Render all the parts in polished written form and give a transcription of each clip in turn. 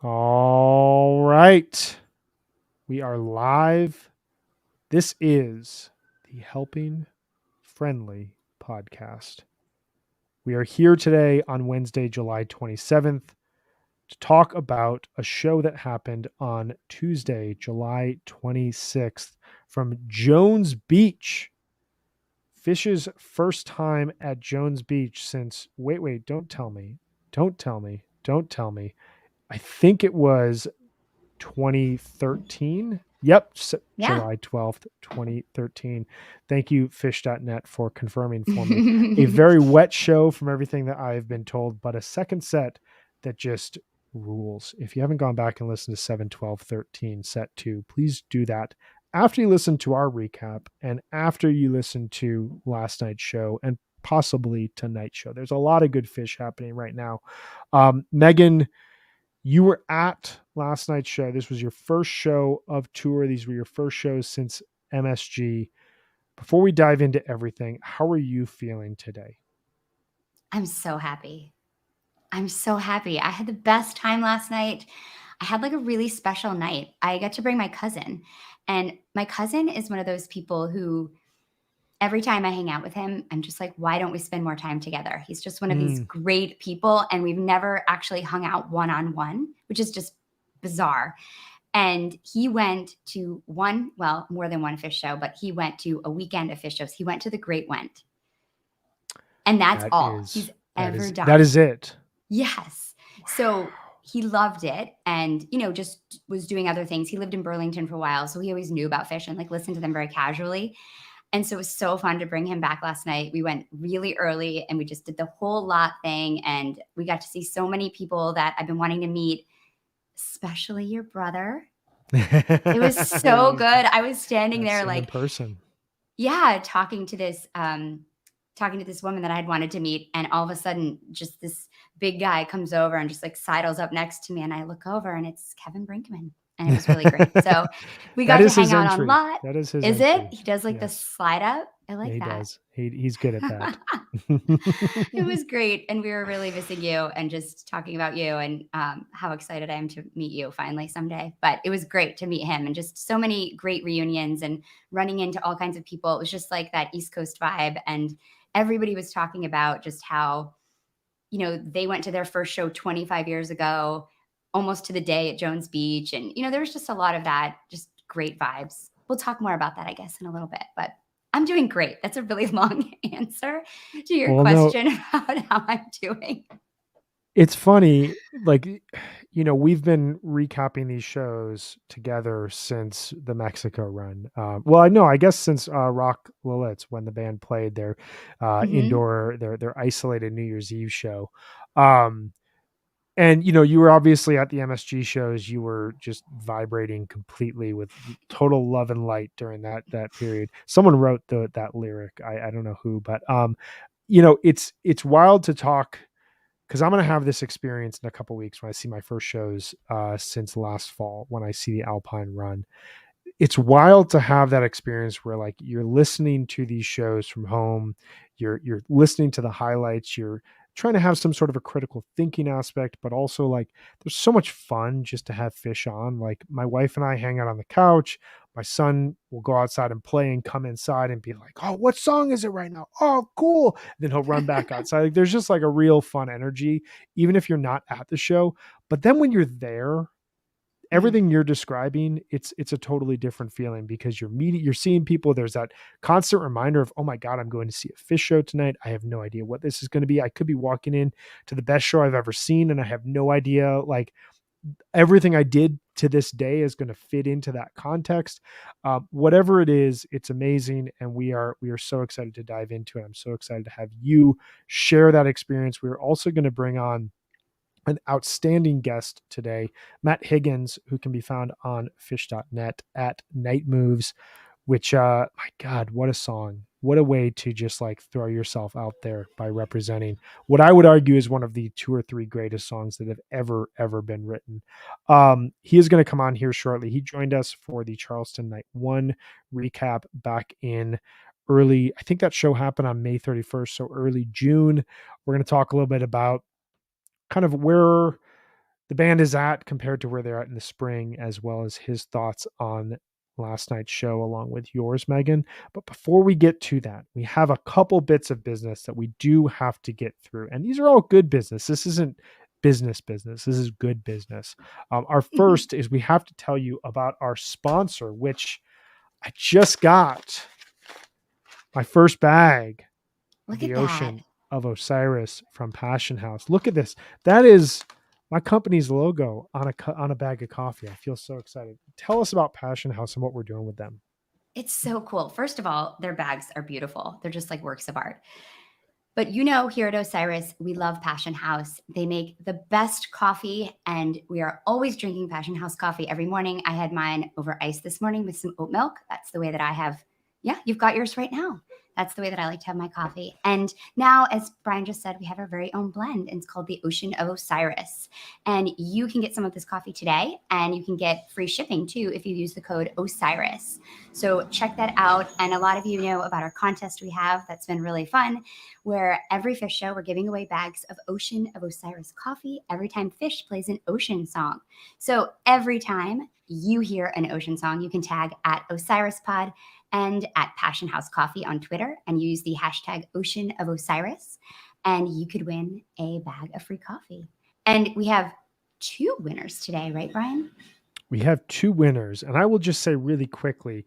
All right. We are live. This is the Helping Friendly podcast. We are here today on Wednesday, July 27th, to talk about a show that happened on Tuesday, July 26th from Jones Beach. Fish's first time at Jones Beach since, wait, don't tell me. I think it was 2013. Yep, Yeah. July 12th, 2013. Thank you, fish.net, for confirming for me. A very wet show from everything that I've been told, but a second set that just rules. If you haven't gone back and listened to 7, 12, 13, set 2, please do that after you listen to our recap and after you listen to last night's show and possibly tonight's show. There's a lot of good fish happening right now. Megan, you were at last night's show. This was your first show of tour. These were your first shows since MSG. Before we dive into everything, how are you feeling today? I'm so happy. I'm so happy. I had the best time last night. I had like a really special night. I got to bring my cousin, and my cousin is one of those people who every time I hang out with him, I'm just like, why don't we spend more time together? He's just one of these great people, and we've never actually hung out one on one, which is just bizarre. And he went to more than one fish show, but he went to a weekend of fish shows. He went to the Great Went. And that's all he's ever done. That is it. Yes. So he loved it and, just was doing other things. He lived in Burlington for a while. So he always knew about fish and like listened to them very casually. And so it was so fun to bring him back last night. We went really early and we just did the whole lot thing. And we got to see so many people that I've been wanting to meet, especially your brother. It was so good. I was standing there like in person. Yeah, talking to this woman that I had wanted to meet, and all of a sudden just this big guy comes over and just like sidles up next to me, and I look over and it's Kevin Brinkman. And it was really great. So we got to hang out a lot. That is his Is entry. it? He does like the slide up. I like that. He does. He's good at that. It was great. And we were really missing you and just talking about you and how excited I am to meet you finally someday. But it was great to meet him and just so many great reunions and running into all kinds of people. It was just like that East Coast vibe. And everybody was talking about just how, they went to their first show 25 years ago, almost to the day at Jones Beach. And, there was just a lot of that, just great vibes. We'll talk more about that, I guess, in a little bit. But I'm doing great. That's a really long answer to your question about how I'm doing. It's funny, like, we've been recapping these shows together since the Mexico run. I guess since Rock Lillet's, when the band played their indoor, their isolated New Year's Eve show. And you were obviously at the MSG shows. You were just vibrating completely with total love and light during that period. Someone wrote that lyric. I don't know who, but it's wild to talk, because I'm going to have this experience in a couple of weeks when I see my first shows since last fall, when I see the Alpine run. It's wild to have that experience where like you're listening to these shows from home, you're listening to the highlights, you're trying to have some sort of a critical thinking aspect, but also like there's so much fun just to have fish on. Like my wife and I hang out on the couch. My son will go outside and play and come inside and be like, "Oh, what song is it right now? Oh, cool." Then he'll run back outside. Like there's just like a real fun energy, even if you're not at the show. But then when you're there, everything you're describing, it's a totally different feeling, because you're seeing people. There's that constant reminder of, oh my God, I'm going to see a fish show tonight. I have no idea what this is going to be. I could be walking in to the best show I've ever seen, and I have no idea, like, everything I did to this day is going to fit into that context. Whatever it is, it's amazing. And we are so excited to dive into it. I'm so excited to have you share that experience. We're also going to bring on an outstanding guest today, Matt Higgins, who can be found on fish.net at Night Moves, which, my God, what a song. What a way to just like throw yourself out there by representing what I would argue is one of the 2 or 3 greatest songs that have ever been written. He is going to come on here shortly. He joined us for the Charleston Night 1 recap back in I think that show happened on May 31st, so early June. We're going to talk a little bit about kind of where the band is at compared to where they're at in the spring, as well as his thoughts on last night's show along with yours, Megan. But before we get to that, we have a couple bits of business that we do have to get through. And these are all good business. This isn't business. This is good business. Our first is we have to tell you about our sponsor, which I just got my first bag of Look the at that. Ocean of Osiris from Passion House. Look at this. That is my company's logo on a bag of coffee. I feel so excited. Tell us about Passion House and what we're doing with them. It's so cool. First of all, their bags are beautiful. They're just like works of art. But here at Osiris, we love Passion House. They make the best coffee, and we are always drinking Passion House coffee every morning. I had mine over ice this morning with some oat milk. That's the way that I have. Yeah, you've got yours right now. That's the way that I like to have my coffee. And now, as Brian just said, we have our very own blend, and it's called the Ocean of Osiris. And you can get some of this coffee today, and you can get free shipping too if you use the code OSIRIS. So check that out. And a lot of you know about our contest we have that's been really fun, where every fish show we're giving away bags of Ocean of Osiris coffee every time Fish plays an ocean song. So every time you hear an ocean song, you can tag at OsirisPod and at Passion House Coffee on Twitter and use the hashtag Ocean of Osiris, and you could win a bag of free coffee. And we have 2 winners today, right, Brian? We have 2 winners, and I will just say really quickly,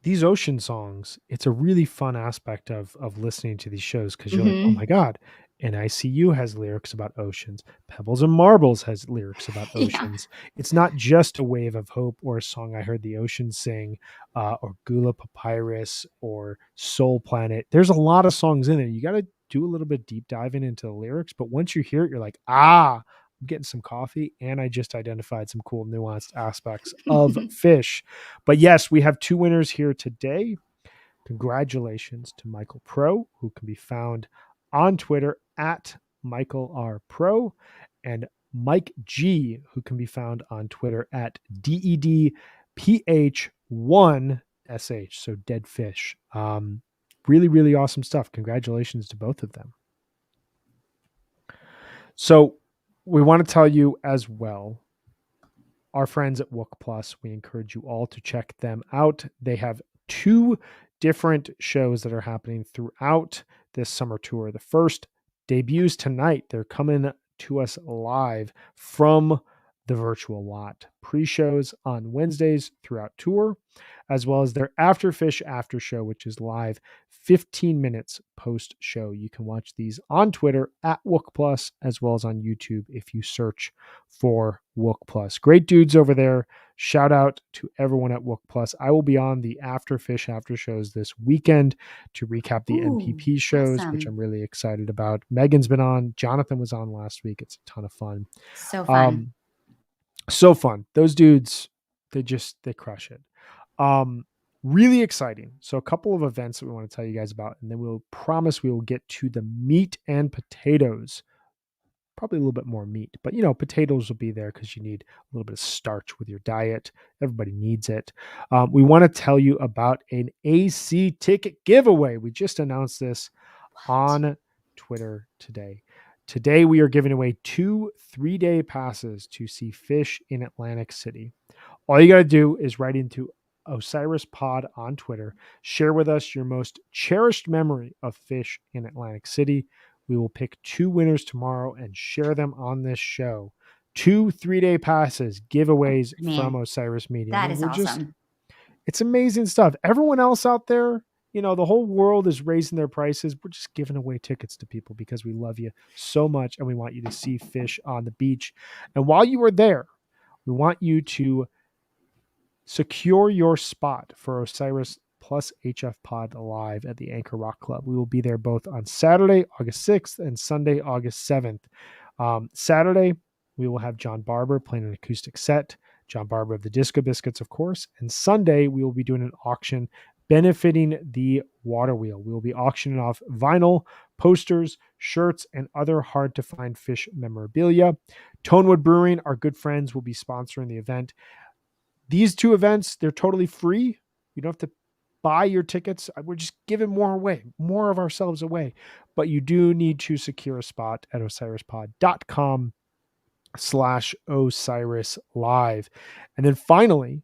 these ocean songs, it's a really fun aspect of listening to these shows because you're like, oh my God, NICU has lyrics about oceans. Pebbles and Marbles has lyrics about Yeah. oceans. It's not just a wave of hope or a song I heard the ocean sing, or Gula Papyrus or Soul Planet. There's a lot of songs in there. You got to do a little bit deep diving into the lyrics, but once you hear it, you're like, I'm getting some coffee, and I just identified some cool nuanced aspects of fish. But yes, we have 2 winners here today. Congratulations to Michael Pro, who can be found on Twitter at Michael R. Pro, and Mike G, who can be found on Twitter at DEDPH1SH. So dead fish. Really, really awesome stuff. Congratulations to both of them. So we want to tell you as well, our friends at Wook Plus, we encourage you all to check them out. They have 2 different shows that are happening throughout this summer tour. The first debuts tonight. They're coming to us live from the virtual lot. Pre-shows on Wednesdays throughout tour, as well as their After Fish After Show, which is live 15 minutes post show. You can watch these on Twitter at Wook Plus, as well as on YouTube if you search for Wook Plus. Great dudes over there. Shout out to everyone at Wook Plus. I will be on the After Fish After shows this weekend to recap the Ooh, MPP shows, which awesome. I'm really excited about. Megan's been on. Jonathan was on last week. It's a ton of fun. So fun. So fun. Those dudes, they crush it. Really exciting. So a couple of events that we want to tell you guys about, and then we'll promise we will get to the meat and potatoes. Probably a little bit more meat, but potatoes will be there because you need a little bit of starch with your diet. Everybody needs it. We want to tell you about an AC ticket giveaway. We just announced this on Twitter today. Today, we are giving away 2 3-day passes to see Fish in Atlantic City. All you got to do is write into OsirisPod on Twitter. Share with us your most cherished memory of Fish in Atlantic City. We will pick 2 winners tomorrow and share them on this show. 2 3-day passes, giveaways from Osiris Media. That is awesome. It's amazing stuff. Everyone else out there, the whole world is raising their prices. We're just giving away tickets to people because we love you so much and we want you to see Fish on the beach. And while you are there, we want you to secure your spot for Osiris plus HFPod live at the Anchor Rock Club. We will be there both on Saturday, August 6th and Sunday, August 7th. Saturday, we will have John Barber playing an acoustic set. John Barber of the Disco Biscuits, of course. And Sunday, we will be doing an auction benefiting the Water Wheel. We will be auctioning off vinyl, posters, shirts, and other hard-to-find fish memorabilia. Tonewood Brewing, our good friends, will be sponsoring the event. These 2 events, they're totally free. You don't have to buy your tickets. We're just giving more away, more of ourselves away. But you do need to secure a spot at osirispod.com /Osiris Live. And then finally,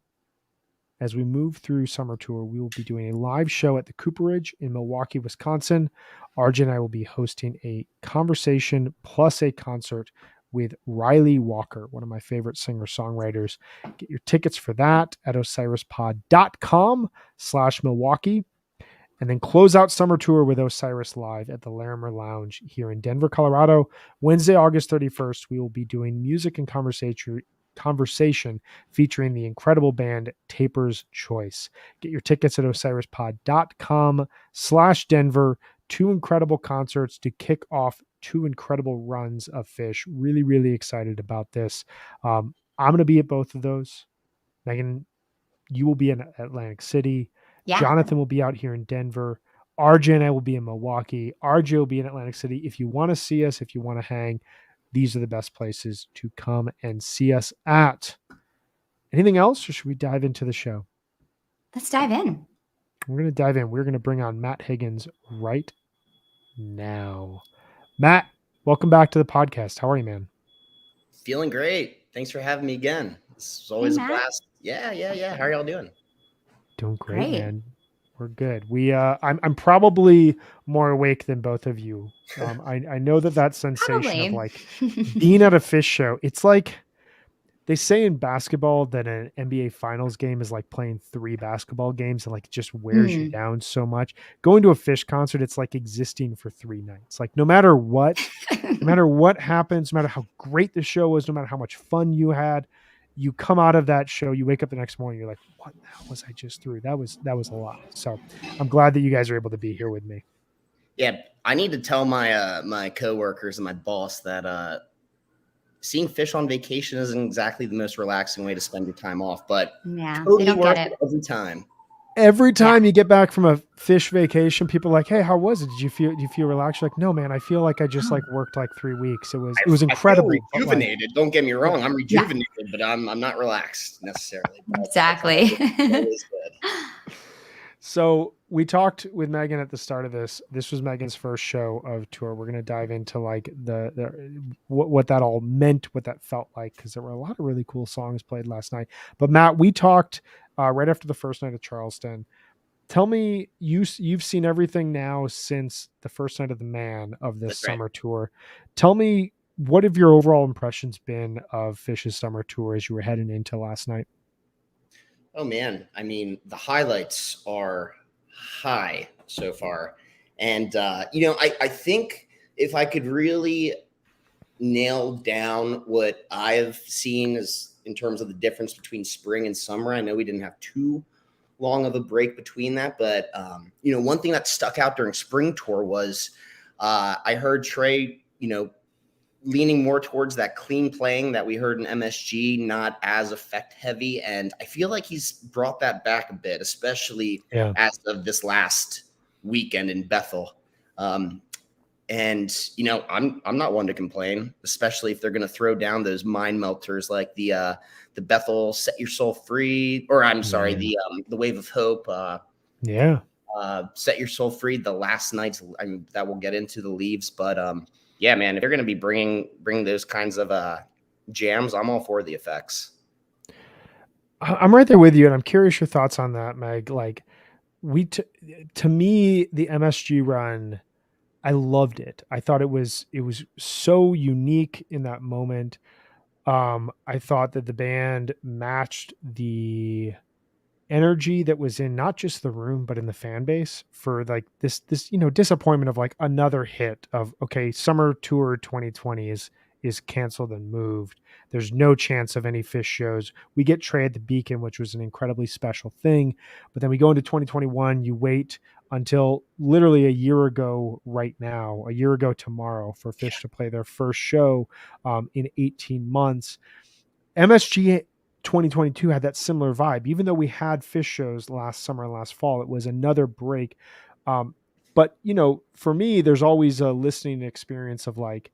as we move through summer tour, we will be doing a live show at the Cooperage in Milwaukee, Wisconsin. RJ and I will be hosting a conversation plus a concert with Riley Walker, one of my favorite singer-songwriters. Get your tickets for that at osirispod.com/Milwaukee. And then close out summer tour with Osiris Live at the Larimer Lounge here in Denver, Colorado. Wednesday, August 31st, we will be doing music and conversation featuring the incredible band Taper's Choice. Get your tickets at osirispod.com/Denver. Two incredible concerts to kick off two incredible runs of Fish. Really, really excited about this. I'm going to be at both of those. Megan, you will be in Atlantic City. Yeah. Jonathan will be out here in Denver. RJ and I will be in Milwaukee. RJ will be in Atlantic City. If you want to see us, if you want to hang, these are the best places to come and see us at. Anything else, or should we dive into the show? Let's dive in. We're going to dive in. We're going to bring on Matt Higgins right now. Matt, welcome back to the podcast. How are you, man? Feeling great. Thanks for having me again. This is always a Matt. blast. Yeah. How are y'all doing? Doing great, man. We're good. I'm probably more awake than both of you. I know that sensation of like being at a Fish show. It's like they say in basketball that an NBA Finals game is like playing 3 basketball games and like it just wears you down so much. Going to a Fish concert, it's like existing for 3 nights. Like no matter what happens, no matter how great the show was, no matter how much fun you had, you come out of that show, you wake up the next morning, you're like, what the hell was I just through? That was a lot. So I'm glad that you guys are able to be here with me. Yeah, I need to tell my my coworkers and my boss that seeing Fish on vacation isn't exactly the most relaxing way to spend your time off, but totally they don't get it every time. Every time you get back from a Fish vacation, people are like, "Hey, how was it? Do you feel relaxed?" You're like, "No, man, I feel like I just like worked like 3 weeks. It was incredible." I feel rejuvenated. Like, don't get me wrong, I'm rejuvenated, but I'm not relaxed necessarily. Exactly. So we talked with Megan at the start of this. This was Megan's first show of tour. We're going to dive into like what that all meant, what that felt like, because there were a lot of really cool songs played last night. But Matt, we talked right after the first night of Charleston. Tell me, you've seen everything now since the first night of the Man of this summer tour. Tell me, what have your overall impressions been of Fish's summer tour as you were heading into last night? Oh man, I mean, the highlights are high so far. And I think if I could really nail down what I've seen is in terms of the difference between spring and summer, I know we didn't have too long of a break between that, but one thing that stuck out during spring tour was I heard Trey, leaning more towards that clean playing that we heard in MSG, not as effect heavy. And I feel like he's brought that back a bit, especially as of this last weekend in Bethel. I'm not one to complain, especially if they're going to throw down those mind melters like the Bethel Set Your Soul Free, or I'm sorry, the Wave of Hope. Set Your Soul Free, the last night's, that we'll get into the leaves, but yeah, man, if they're going to be bringing those kinds of jams, I'm all for the effects. I'm right there with you, and I'm curious your thoughts on that, Meg. Like, to me, the MSG run, I loved it. I thought it was so unique in that moment. I thought that the band matched the energy that was in not just the room but in the fan base for like this disappointment of like another hit of, okay, summer tour 2020 is canceled and moved. There's no chance of any Fish shows. We get Trey at the Beacon, which was an incredibly special thing, but then we go into 2021. You wait until literally a year ago tomorrow for Fish to play their first show in 18 months. MSG 2022 had that similar vibe. Even though we had Fish shows last summer and last fall, it was another break. But for me, there's always a listening experience of like,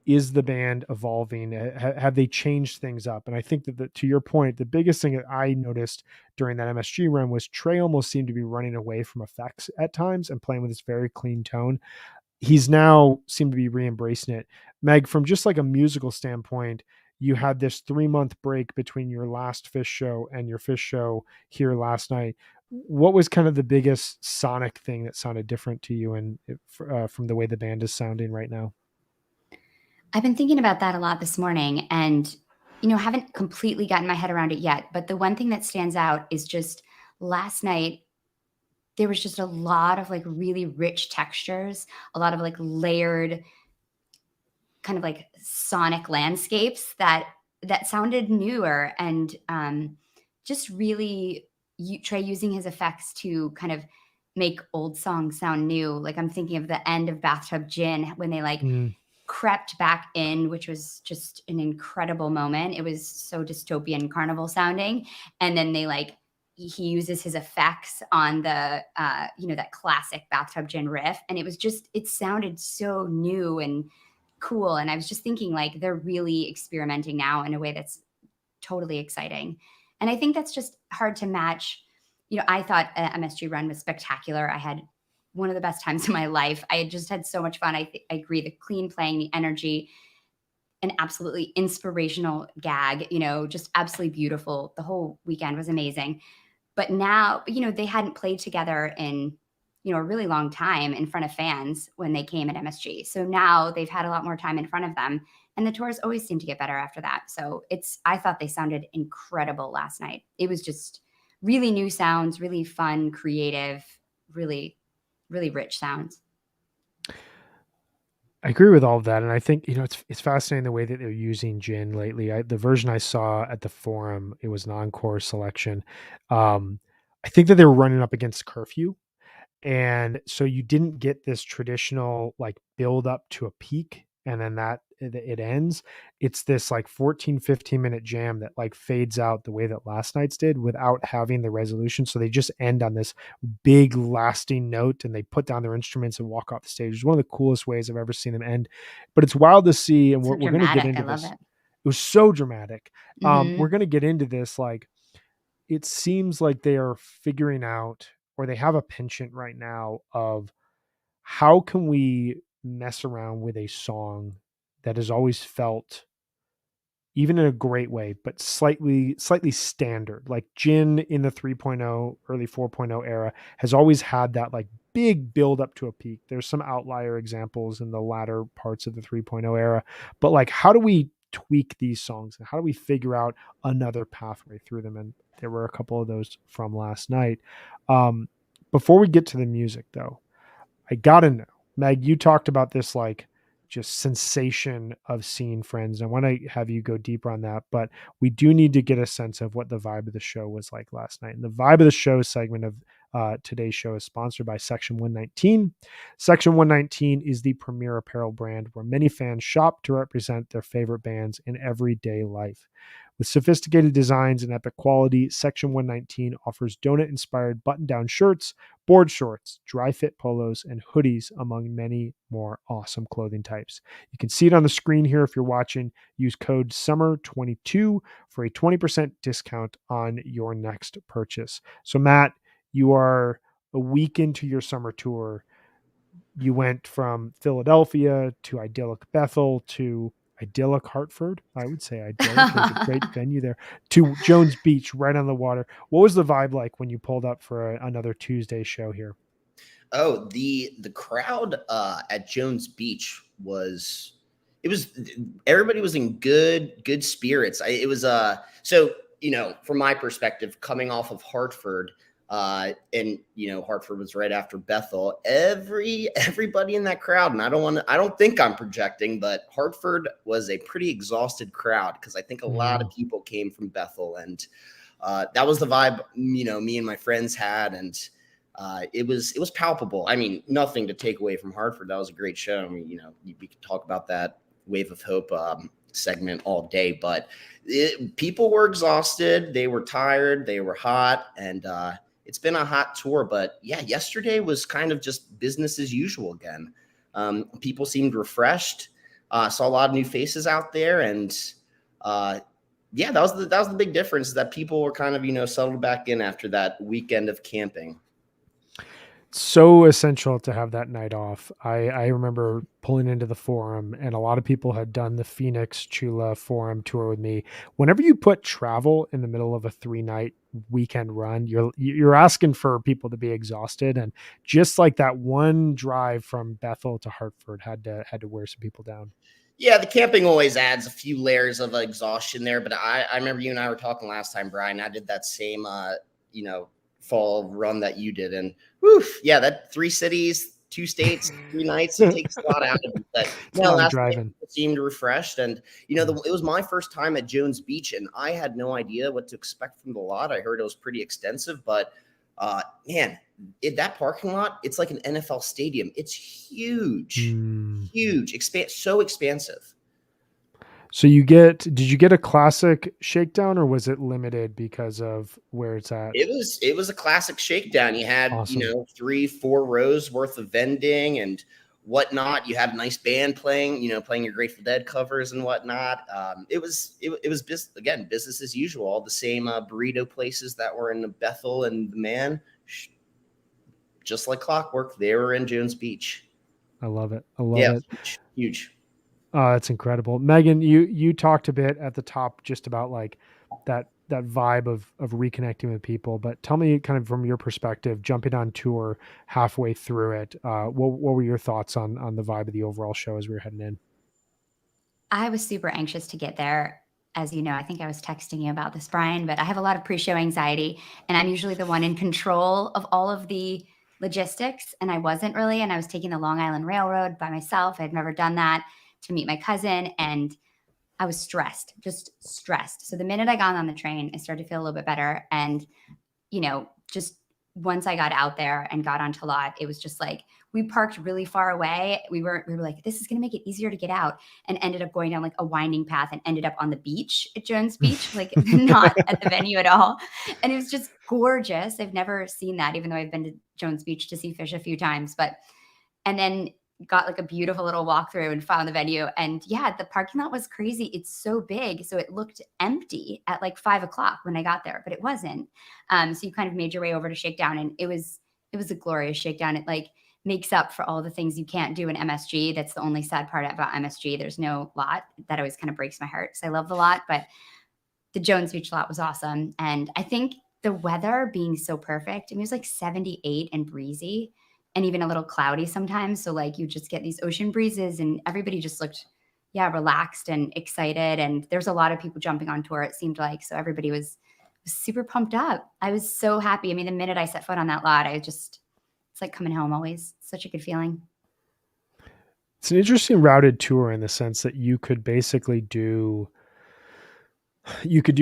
is the band evolving? Have they changed things up? And I think that to your point, the biggest thing that I noticed during that MSG run was Trey almost seemed to be running away from effects at times and playing with this very clean tone. He's now seemed to be re-embracing it. Meg, from just like a musical standpoint, you had this 3-month break between your last Fish show and your Fish show here last night. What was kind of the biggest sonic thing that sounded different to you, and from the way the band is sounding right now? I've been thinking about that a lot this morning, and haven't completely gotten my head around it yet. But the one thing that stands out is just last night there was just a lot of like really rich textures, a lot of like layered kind of like sonic landscapes that sounded newer, and just really Trey using his effects to kind of make old songs sound new. Like I'm thinking of the end of Bathtub Gin when they like Mm. crept back in, which was just an incredible moment. It was so dystopian carnival sounding. And then he uses his effects on the, that classic Bathtub Gin riff. And it sounded so new and cool. And I was just thinking like, they're really experimenting now in a way that's totally exciting. And I think that's just hard to match. I thought MSG Run was spectacular. I had one of the best times of my life. I had just had so much fun. I agree. The clean playing, the energy, an absolutely inspirational gag, just absolutely beautiful. The whole weekend was amazing. But now, they hadn't played together in, a really long time in front of fans when they came at MSG. So now they've had a lot more time in front of them. And the tours always seem to get better after that. So I thought they sounded incredible last night. It was just really new sounds, really fun, creative, really, really rich sounds. I agree with all of that, and I think it's fascinating the way that they're using Gin lately. The version I saw at the forum, it was an encore selection. I think that they were running up against curfew, and so you didn't get this traditional like build up to a peak and then that it ends. It's this like 14-15 minute jam that like fades out the way that last night's did without having the resolution. So they just end on this big lasting note and they put down their instruments and walk off the stage. It's one of the coolest ways I've ever seen them end. But it's wild to see, and So we're going to get dramatic. into I love this. it. It was so dramatic. Mhm. We're going to get into this. Like, it seems like they are figuring out, or they have a penchant right now of how can we mess around with a song that has always felt, even in a great way, but slightly standard. Like Gin in the 3.0, early 4.0 era has always had that like big build up to a peak. There's some outlier examples in the latter parts of the 3.0 era, but like, how do we tweak these songs and how do we figure out another pathway through them? And there were a couple of those from last night. Before we get to the music though, I gotta know, Meg, you talked about this like just sensation of seeing Friends. And I want to have you go deeper on that, but we do need to get a sense of what the vibe of the show was like last night. And the vibe of the show segment of today's show is sponsored by Section 119. Section 119 is the premier apparel brand where many fans shop to represent their favorite bands in everyday life. With sophisticated designs and epic quality, Section 119 offers donut-inspired button-down shirts, board shorts, dry fit polos, and hoodies, among many more awesome clothing types. You can see it on the screen here if you're watching. Use code SUMMER22 for a 20% discount on your next purchase. So, Matt, you are a week into your summer tour. You went from Philadelphia to idyllic Bethel to idyllic Hartford. I would say idyllic. There's a great venue there. To Jones Beach, right on the water. What was the vibe like when you pulled up for another Tuesday show here? Oh, the crowd at Jones Beach everybody was in good spirits. It was so from my perspective, coming off of Hartford, and Hartford was right after Bethel. Everybody in that crowd, and I don't think I'm projecting, but Hartford was a pretty exhausted crowd because I think a lot of people came from Bethel, and that was the vibe me and my friends had, and it was palpable. I mean, nothing to take away from Hartford. That was a great show. I mean, we could talk about that Wave of Hope segment all day, but people were exhausted. They were tired. They were hot, and it's been a hot tour. But yeah, yesterday was kind of just business as usual again. People seemed refreshed. Saw a lot of new faces out there, and yeah, that was the big difference, that people were kind of settled back in after that weekend of camping. So essential to have that night off. I remember pulling into the forum, and a lot of people had done the Phoenix Chula forum tour with me. Whenever you put travel in the middle of a 3-night weekend run, you're asking for people to be exhausted, and just like that one drive from Bethel to Hartford had to wear some people down. Yeah, the camping always adds a few layers of exhaustion there. But I remember you and I were talking last time, Brian. I did that same, you know, fall run that you did. And whew, yeah, that 3 cities, 2 states, 3 nights, it takes a lot out of you. But It's a no, lot of last night driving. it seemed refreshed. And, Mm. it was my first time at Jones Beach, and I had no idea what to expect from the lot. I heard it was pretty extensive, but man, that parking lot, it's like an NFL stadium. It's huge, Mm. huge, so expansive. So did you get a classic shakedown, or was it limited because of where it's at? It was a classic shakedown. You had, Awesome. 3-4 rows worth of vending and whatnot. You had a nice band playing, playing your Grateful Dead covers and whatnot. It was again, business as usual. All the same burrito places that were in Bethel and Man, just like clockwork, they were in Jones Beach. I love it. I love Yeah, it. huge, huge. It's incredible. Megan, you talked a bit at the top just about like that vibe of reconnecting with people, but tell me kind of from your perspective, jumping on tour halfway through it, what were your thoughts on the vibe of the overall show as we were heading in? I was super anxious to get there. As you know, I think I was texting you about this, Brian, but I have a lot of pre-show anxiety, and I'm usually the one in control of all of the logistics, and I wasn't really, and I was taking the Long Island Railroad by myself. I'd never done that, to meet my cousin, and I was stressed, just stressed. So the minute I got on the train, I started to feel a little bit better, and just once I got out there and got onto lot, it was just like we parked really far away. We were like, this is gonna make it easier to get out, and ended up going down like a winding path and ended up on the beach at Jones Beach, like not at the venue at all. And it was just gorgeous. I've never seen that, even though I've been to Jones Beach to see fish a few times. But and then got like a beautiful little walkthrough and found the venue. And yeah, the parking lot was crazy. It's so big. So it looked empty at like 5 o'clock when I got there, but it wasn't. So you kind of made your way over to Shakedown, and it was a glorious shakedown. It like makes up for all the things you can't do in MSG. That's the only sad part about MSG. There's no lot. That always kind of breaks my heart because I love the lot, but the Jones Beach lot was awesome. And I think the weather being so perfect, I mean, it was like 78 and breezy and even a little cloudy sometimes. So, like, you just get these ocean breezes, and everybody just looked, yeah, relaxed and excited. And there's a lot of people jumping on tour, it seemed like. So, everybody was super pumped up. I was so happy. I mean, the minute I set foot on that lot, it's like coming home always. Such a good feeling. It's an interesting routed tour in the sense that you could do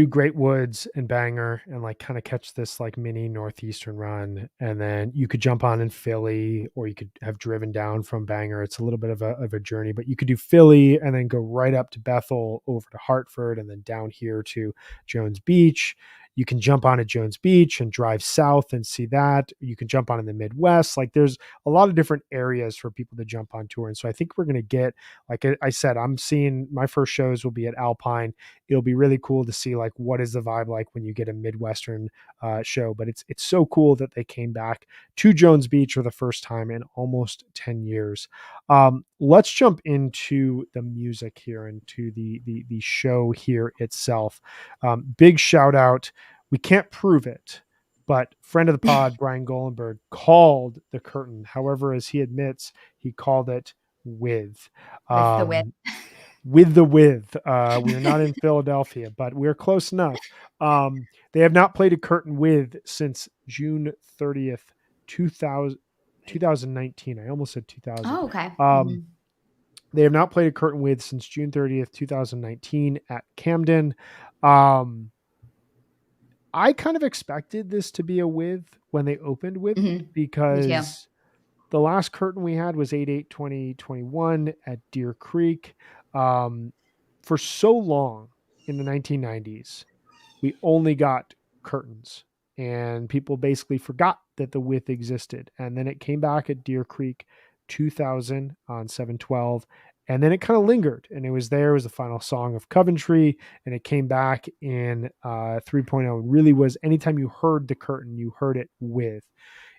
Great Woods and Bangor and like kind of catch this like mini northeastern run, and then you could jump on in Philly, or you could have driven down from Bangor. It's a little bit of a journey, but you could do Philly and then go right up to Bethel, over to Hartford, and then down here to Jones Beach. You can jump on at Jones Beach and drive south and see that. You can jump on in the Midwest. Like there's a lot of different areas for people to jump on tour. And so I think we're going to get, like I said, I'm seeing my first shows will be at Alpine. It'll be really cool to see like what is the vibe like when you get a Midwestern show. But it's so cool that they came back to Jones Beach for the first time in almost 10 years. Let's jump into the music here, into the show here itself. Big shout out. We can't prove it, but friend of the pod Brian Golenberg called the curtain. However, as he admits, he called it with. With the whip. Um, with the with. We are not in Philadelphia, but we're close enough. They have not played a curtain with since June 30th, 2000, 2019. I almost said 2000. Oh, okay. They have not played a curtain with since June 30th, 2019 at Camden. Um, I kind of expected this to be a with when they opened with, Me too. because the last curtain we had was 8/8/2021 at Deer Creek. For so long in the 1990s, we only got curtains, and people basically forgot that the width existed. And then it came back at Deer Creek 2000 on 7/12. And then it kind of lingered, and it was the final song of Coventry, and it came back in 3.0. It really was, anytime you heard the curtain, you heard it with.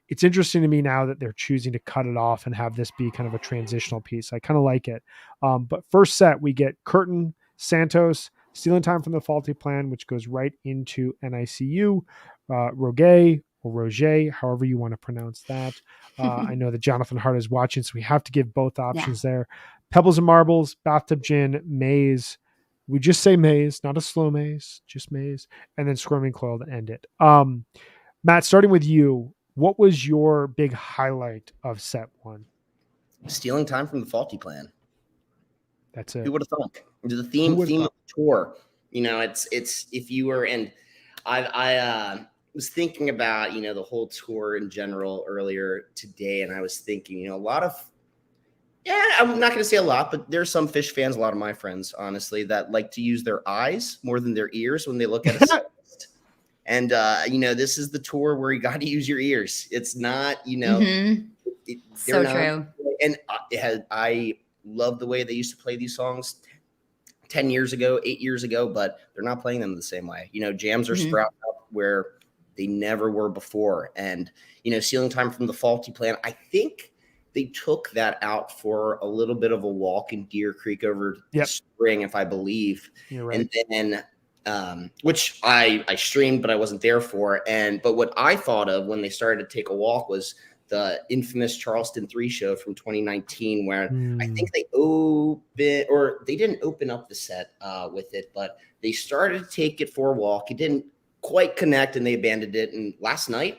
it's interesting to me now that they're choosing to cut it off and have this be kind of a transitional piece. I kind of like it. But first set, we get Curtin, Santos, Stealing Time from the Faulty Plan, which goes right into NICU, Rogue or Roger, however you want to pronounce that. I know that Jonathan Hart is watching, so we have to give both options there. Pebbles and Marbles, Bathtub Gin, Maze. We just say Maze, not a slow maze, just Maze. And then Squirming Coil to end it. Matt, starting with you, what was your big highlight of set one? Stealing Time from the Faulty Plan. That's it. Who would have thought? The theme of the tour. It's if you were, and I was thinking about the whole tour in general earlier today, and I was thinking a lot of I'm not going to say a lot, but there's some Fish fans, a lot of my friends, honestly, that like to use their eyes more than their ears when they look at a set list. And this is the tour where you got to use your ears. It's not so true. And I love the way they used to play these songs 10 years ago, 8 years ago, but they're not playing them the same way. Jams are sprouting up where they never were before. And, Stealing Time from the Faulty Plan, I think they took that out for a little bit of a walk in Deer Creek over the spring, if I believe. You're right. And then, which I streamed, but I wasn't there for. But what I thought of when they started to take a walk was the infamous Charleston 3 show from 2019, where I think they didn't open up the set with it, but they started to take it for a walk. It didn't quite connect and they abandoned it. And last night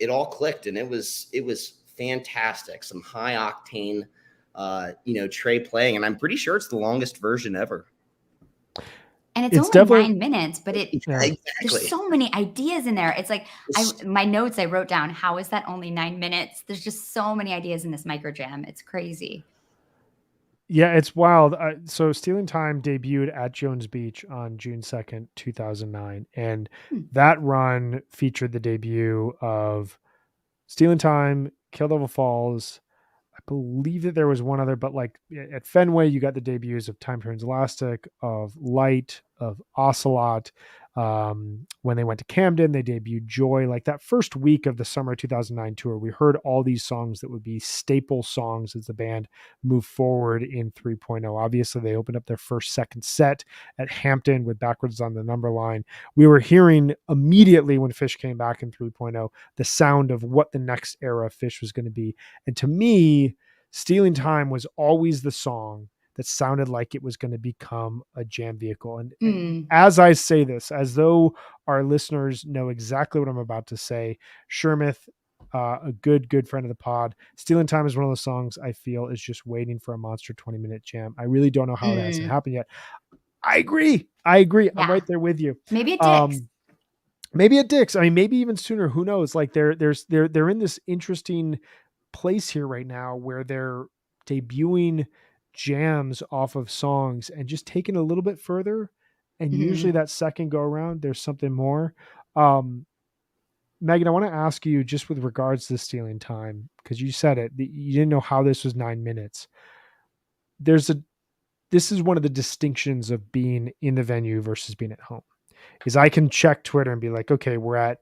it all clicked and it was fantastic. Some high octane, Trey playing. And I'm pretty sure it's the longest version ever. And it's only 9 minutes, but there's so many ideas in there. It's like my notes I wrote down, how is that only 9 minutes? There's just so many ideas in this micro jam. It's crazy. Yeah, it's wild. So Stealing Time debuted at Jones Beach on June 2nd, 2009. And that run featured the debut of Stealing Time, Kill Devil Falls. I believe that there was one other, but like at Fenway, you got the debuts of Time Turns Elastic, of Light, of Ocelot. When they went to Camden, they debuted Joy. Like that first week of the summer 2009 tour, we heard all these songs that would be staple songs as the band moved forward in 3.0. Obviously, they opened up their second set at Hampton with Backwards on the Number Line. We were hearing immediately when Fish came back in 3.0, the sound of what the next era of Fish was going to be. And to me, Stealing Time was always the song that sounded like it was going to become a jam vehicle. And as I say this, as though our listeners know exactly what I'm about to say, Shermith, a good friend of the pod, Stealing Time is one of those songs I feel is just waiting for a monster 20-minute jam. I really don't know how it hasn't happened yet. I agree. Yeah. I'm right there with you. Maybe at Dick's. Maybe at Dick's. I mean, maybe even sooner. Who knows? Like they're in this interesting place here right now where they're debuting jams off of songs and just taking a little bit further. And usually that second go around, there's something more. Megan, I want to ask you just with regards to Stealing Time, because you said it, you didn't know how this was 9 minutes. This is one of the distinctions of being in the venue versus being at home, is I can check Twitter and be like, okay, we're at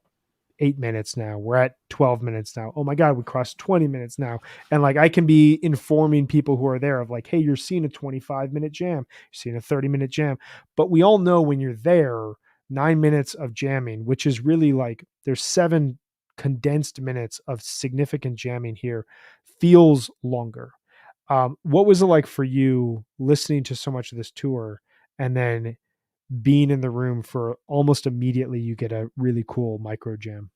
8 minutes now. We're at 12 minutes now. Oh my God, we crossed 20 minutes now. And like, I can be informing people who are there of like, hey, you're seeing a 25-minute jam. You're seeing a 30-minute jam. But we all know when you're there, 9 minutes of jamming, which is really like, there's 7 condensed minutes of significant jamming here, feels longer. What was it like for you listening to so much of this tour and then being in the room for almost immediately you get a really cool micro jam?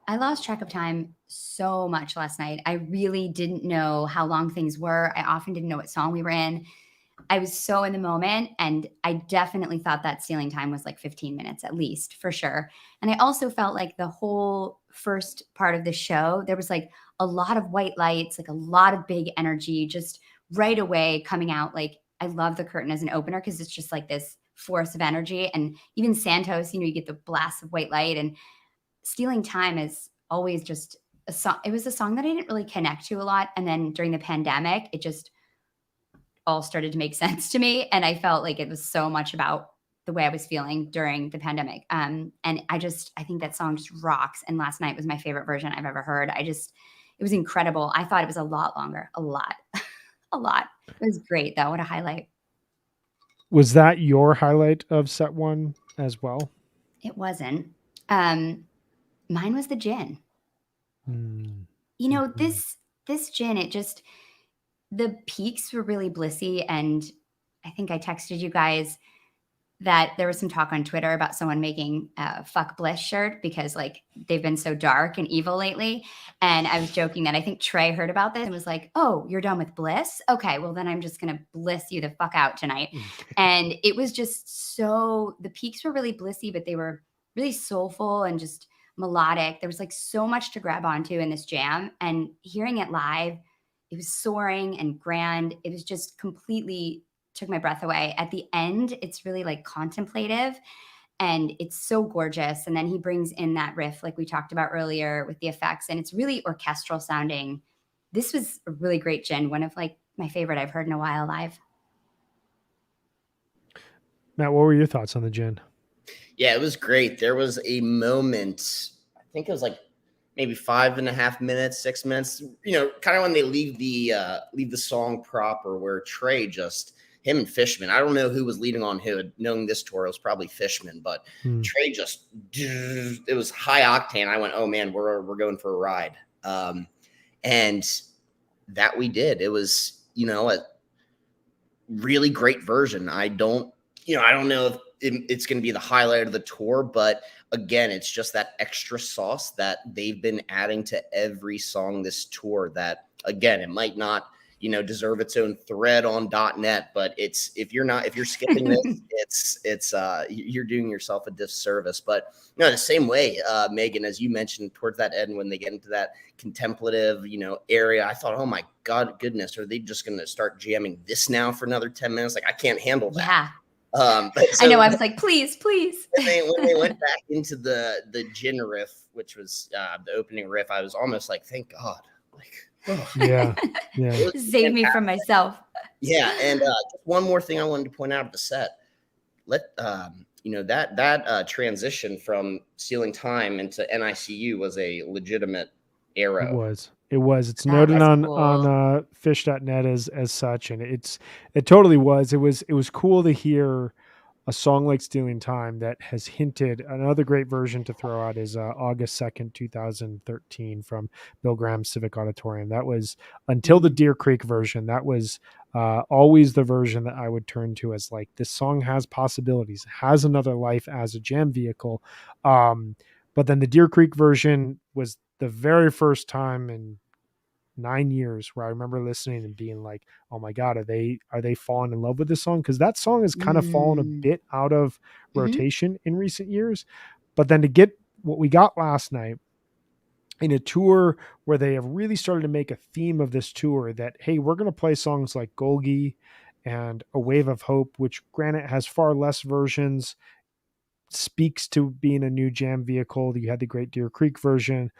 I lost track of time so much last night. I really didn't know how long things were. I often didn't know what song we were in. I was so in the moment, and I definitely thought that Stealing Time was like 15 minutes at least, for sure. And I also felt like the whole first part of the show, there was like a lot of white lights, like a lot of big energy just right away coming out. Like I love the Curtain as an opener because it's just like this force of energy. And even Santos, you get the blast of white light, and Stealing Time is always just a song. It was a song that I didn't really connect to a lot. And then during the pandemic, it just all started to make sense to me. And I felt like it was so much about the way I was feeling during the pandemic. And I think that song just rocks. And last night was my favorite version I've ever heard. It was incredible. I thought it was a lot longer, a lot, a lot. It was great though. What a highlight. Was that your highlight of set one as well? It wasn't. Mine was the gin. You know, this gin, the peaks were really blissy. And I think I texted you guys that there was some talk on Twitter about someone making a fuck bliss shirt because like they've been so dark and evil lately. And I was joking that I think Trey heard about this and was like, oh, you're done with bliss? Okay, well then I'm just going to bliss you the fuck out tonight. And it was just the peaks were really blissy, but they were really soulful and just melodic. There was like so much to grab onto in this jam, and hearing it live, it was soaring and grand. It was just completely took my breath away. At the end, it's really like contemplative and it's so gorgeous. And then he brings in that riff like we talked about earlier with the effects, and it's really orchestral sounding. This was a really great gin, one of like my favorite I've heard in a while live. Matt, what were your thoughts on the gin? Yeah, it was great. There was a moment, I think it was like maybe 5.5 minutes, 6 minutes, kind of when they leave the song proper, where Trey him and Fishman. I don't know who was leading on who. Knowing this tour, it was probably Fishman, but Trey it was high octane. I went, oh man, we're going for a ride. And that we did. It was, a really great version. I don't know if it's going to be the highlight of the tour, but again, it's just that extra sauce that they've been adding to every song this tour that, again, it might not, deserve its own thread on .net, but if you're skipping this, it's you're doing yourself a disservice. But the same way, Megan, as you mentioned towards that end, when they get into that contemplative, area, I thought, oh my God, goodness, are they just going to start jamming this now for another 10 minutes? Like, I can't handle that. Yeah. So I know. I was like, please. When they went back into the gin riff, which was the opening riff, I was almost like, thank God. Like, oh. Yeah. Save me from myself. Yeah, and just one more thing I wanted to point out of the set. That transition from Stealing Time into NICU was a legitimate arrow. It was. It's noted on fish.net as such, and it totally was. It was cool to hear a song like Stealing Time that has hinted. Another great version to throw out is August 2nd, 2013 from Bill Graham's Civic Auditorium. That was, until the Deer Creek version, that was always the version that I would turn to as like, this song has possibilities, has another life as a jam vehicle. But then the Deer Creek version was the very first time in 9 years where I remember listening and being like, oh my God, are they falling in love with this song? Because that song has kind of fallen a bit out of rotation in recent years. But then to get what we got last night in a tour where they have really started to make a theme of this tour that, hey, we're going to play songs like Golgi and A Wave of Hope, which granted has far less versions, speaks to being a new jam vehicle. You had the Great Deer Creek version.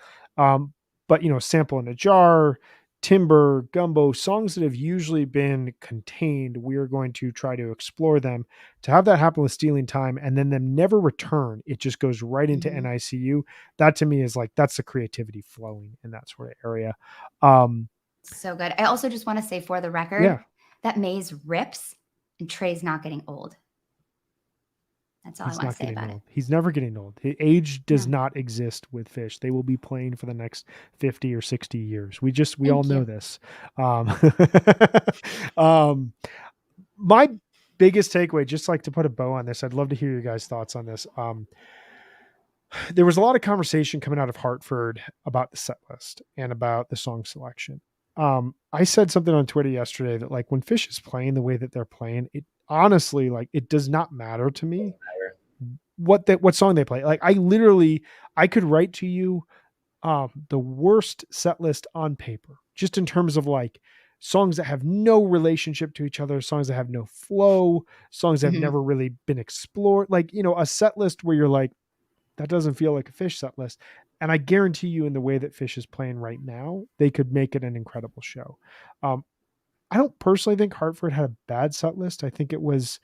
But, Sample in a Jar, Timber, Gumbo, songs that have usually been contained, we're going to try to explore them. To have that happen with Stealing Time and then them never return, it just goes right into NICU. That to me is like, that's the creativity flowing in that sort of area. So good. I also just want to say for the record, that Maze rips and Trey's not getting old. That's all I want to say about it. He's never getting old. Age does not exist with Fish. They will be playing for the next 50 or 60 years. We all know this. My biggest takeaway, just like to put a bow on this, I'd love to hear your guys' thoughts on this. There was a lot of conversation coming out of Hartford about the set list and about the song selection. I said something on Twitter yesterday that like when Fish is playing the way that they're playing, it honestly, like, it does not matter to me what song they play. Like, I could write to you the worst set list on paper, just in terms of like songs that have no relationship to each other, songs that have no flow, songs that have never really been explored. Like, a set list where you're like, that doesn't feel like a Fish set list. And I guarantee you, in the way that Fish is playing right now, they could make it an incredible show. I don't personally think Hartford had a bad set list. I think it was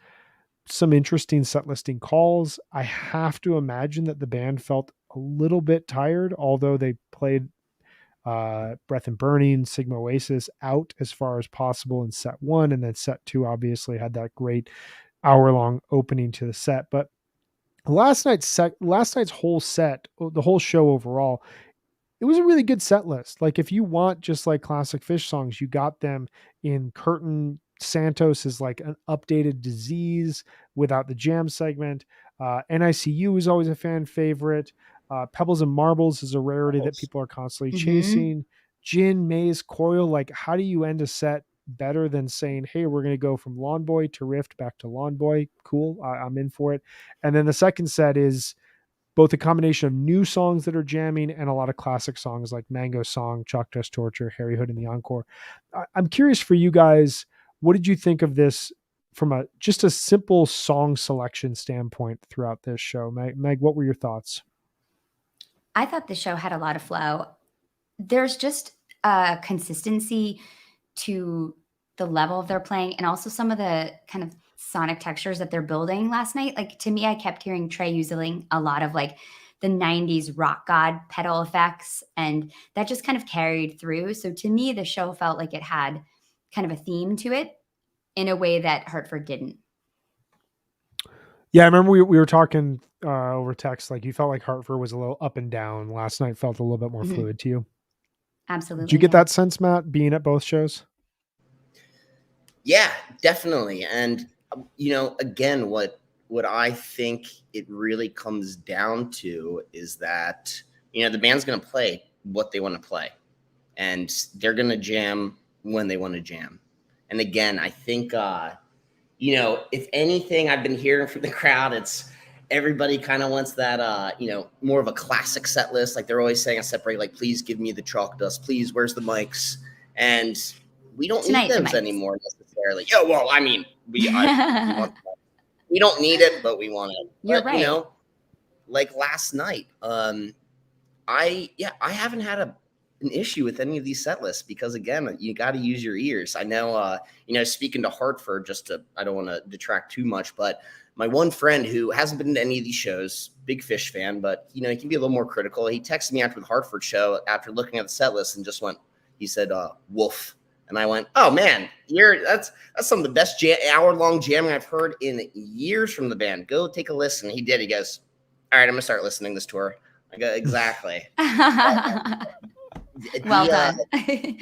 some interesting set listing calls. I have to imagine that the band felt a little bit tired, although they played Breath and Burning, Sigma Oasis out as far as possible in set one, and then set two obviously had that great hour-long opening to the set. But last night's whole set, the whole show overall, it was a really good set list. Like if you want just like classic Fish songs, you got them in Curtain. Santos is like an updated Disease without the jam segment. NICU is always a fan favorite. Pebbles and Marbles is a rarity that people are constantly chasing. Gin, Maze, Coil. Like, how do you end a set better than saying, hey, we're going to go from Lawn Boy to Rift back to Lawn Boy? Cool. I'm in for it. And then the second set is both a combination of new songs that are jamming and a lot of classic songs like Mango Song, Chalk Dust Torture, Harry Hood, and the Encore. I'm curious for you guys, what did you think of this from just a simple song selection standpoint throughout this show? Meg, what were your thoughts? I thought the show had a lot of flow. There's just a consistency to the level of their playing, and also some of the kind of sonic textures that they're building last night. Like, to me, I kept hearing Trey using a lot of like the 90s rock god pedal effects, and that just kind of carried through. So to me, the show felt like it had kind of a theme to it in a way that Hartford didn't. Yeah, I remember we were talking over text, like you felt like Hartford was a little up and down. Last night felt a little bit more fluid to you. Absolutely. Did you get that sense, Matt, being at both shows? Yeah, definitely. And again, what I think it really comes down to is that the band's going to play what they want to play, and they're going to jam when they want to jam. And again, I think if anything I've been hearing from the crowd, it's everybody kind of wants that more of a classic set list. Like they're always saying, I separate, like, please give me the Chalk Dust, please, where's the mics? And we don't need those anymore necessarily. Yeah, well, I mean, we don't need it, but we want it. You're right. Like last night, I haven't had an issue with any of these set lists because, again, you got to use your ears. I know, speaking to Hartford, I don't want to detract too much, but my one friend who hasn't been to any of these shows, big Fish fan, but he can be a little more critical. He texted me after the Hartford show after looking at the set list and just he said, "Wolf." And I went, "Oh man, that's some of the best hour-long jamming I've heard in years from the band. Go take a listen." He did. He goes, "All right, I'm gonna start listening this tour." I go, "Exactly." Well done. The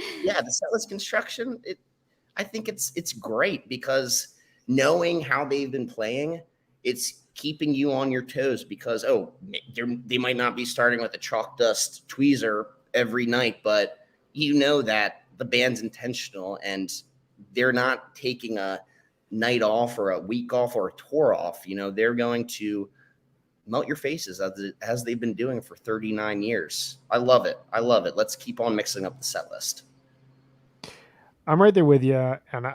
set list construction, I think it's great because knowing how they've been playing, it's keeping you on your toes because they might not be starting with a Chalk Dust tweezer every night, but that the band's intentional and they're not taking a night off or a week off or a tour off. They're going to melt your faces as they've been doing for 39 years. I love it. Let's keep on mixing up the set list. I'm right there with you. And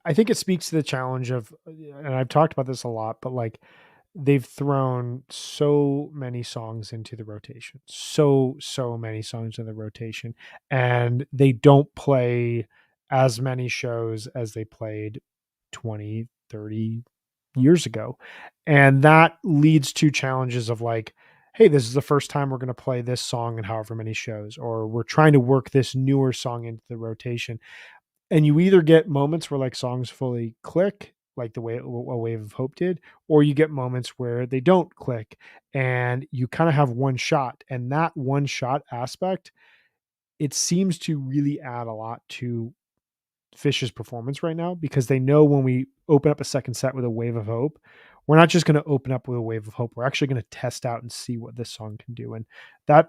I think it speaks to the challenge of, and I've talked about this a lot, but like they've thrown so many songs into the rotation, so many songs in the rotation, and they don't play as many shows as they played 20, 30 years ago. And that leads to challenges of like, hey, this is the first time we're going to play this song in however many shows, or we're trying to work this newer song into the rotation. And you either get moments where like songs fully click, like the way A Wave of Hope did, or you get moments where they don't click and you kind of have one shot. And that one shot aspect, it seems to really add a lot to Fish's performance right now, because they know when we open up a second set with A Wave of Hope, we're not just going to open up with A Wave of Hope. We're actually going to test out and see what this song can do. And that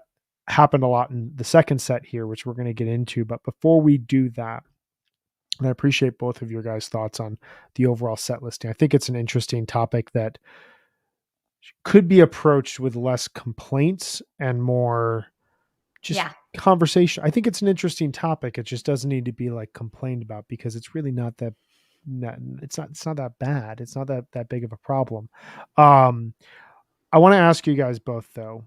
happened a lot in the second set here, which we're going to get into. But before we do that, and I appreciate both of your guys' thoughts on the overall set listing. I think it's an interesting topic that could be approached with less complaints and more just conversation. I think it's an interesting topic. It just doesn't need to be like complained about because it's really not that. It's not that bad. It's not that big of a problem. I want to ask you guys both though.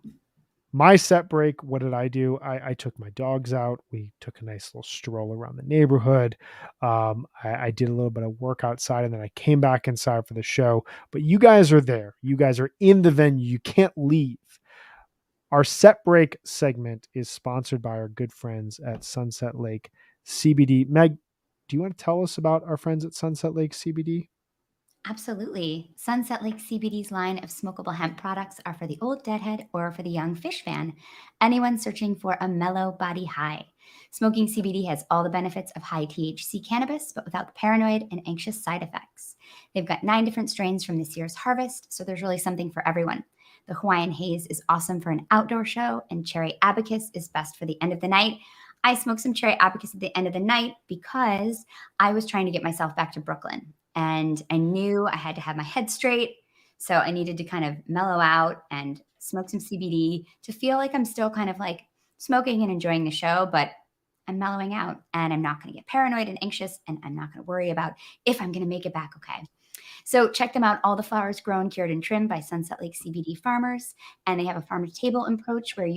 My set break, what did I do? I took my dogs out. We took a nice little stroll around the neighborhood. I did a little bit of work outside, and then I came back inside for the show. But you guys are there. You guys are in the venue. You can't leave. Our set break segment is sponsored by our good friends at Sunset Lake CBD. Meg, do you want to tell us about our friends at Sunset Lake CBD? Absolutely. Sunset Lake CBD's line of smokable hemp products are for the old deadhead or for the young fish fan, anyone searching for a mellow body high. Smoking CBD has all the benefits of high THC cannabis, but without the paranoid and anxious side effects. They've got 9 different strains from this year's harvest, so there's really something for everyone. The Hawaiian Haze is awesome for an outdoor show, and Cherry Abacus is best for the end of the night. I smoked some Cherry Abacus at the end of the night because I was trying to get myself back to Brooklyn. And I knew I had to have my head straight. So I needed to kind of mellow out and smoke some CBD to feel like I'm still kind of like smoking and enjoying the show, but I'm mellowing out and I'm not going to get paranoid and anxious, and I'm not going to worry about if I'm going to make it back okay. So check them out. All the flowers grown, cured, and trimmed by Sunset Lake CBD farmers. And they have a farm to table approach where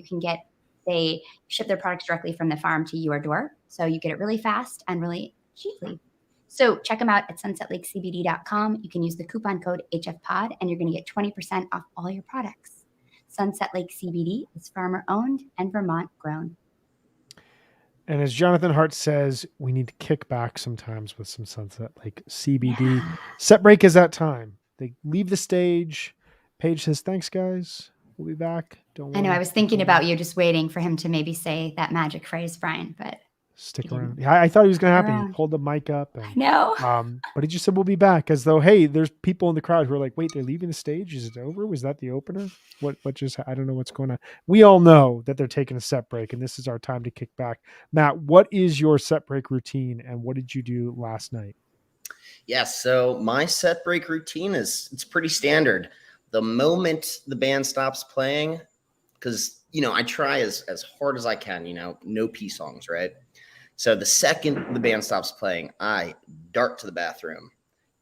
they ship their products directly from the farm to your door. So you get it really fast and really cheaply. So check them out at sunsetlakecbd.com. You can use the coupon code HFPod and you're going to get 20% off all your products. Sunset Lake CBD is farmer owned and Vermont grown. And as Jonathan Hart says, we need to kick back sometimes with some Sunset Lake CBD. Yeah. Set break is that time. They leave the stage. Paige says, thanks, guys. We'll be back. Don't worry. I know. I was thinking about you, just waiting for him to maybe say that magic phrase, Brian, but Stick around. Yeah, I thought he was going to happen. Around. He pulled the mic up. And, no. But he just said, we'll be back. As though, hey, there's people in the crowd who are like, wait, they're leaving the stage? Is it over? Was that the opener? What just, I don't know what's going on. We all know that they're taking a set break, and this is our time to kick back. Matt, what is your set break routine, and what did you do last night? Yes, so my set break routine it's pretty standard. The moment the band stops playing, because, I try as hard as I can, no pee songs, right? So the second the band stops playing, I dart to the bathroom,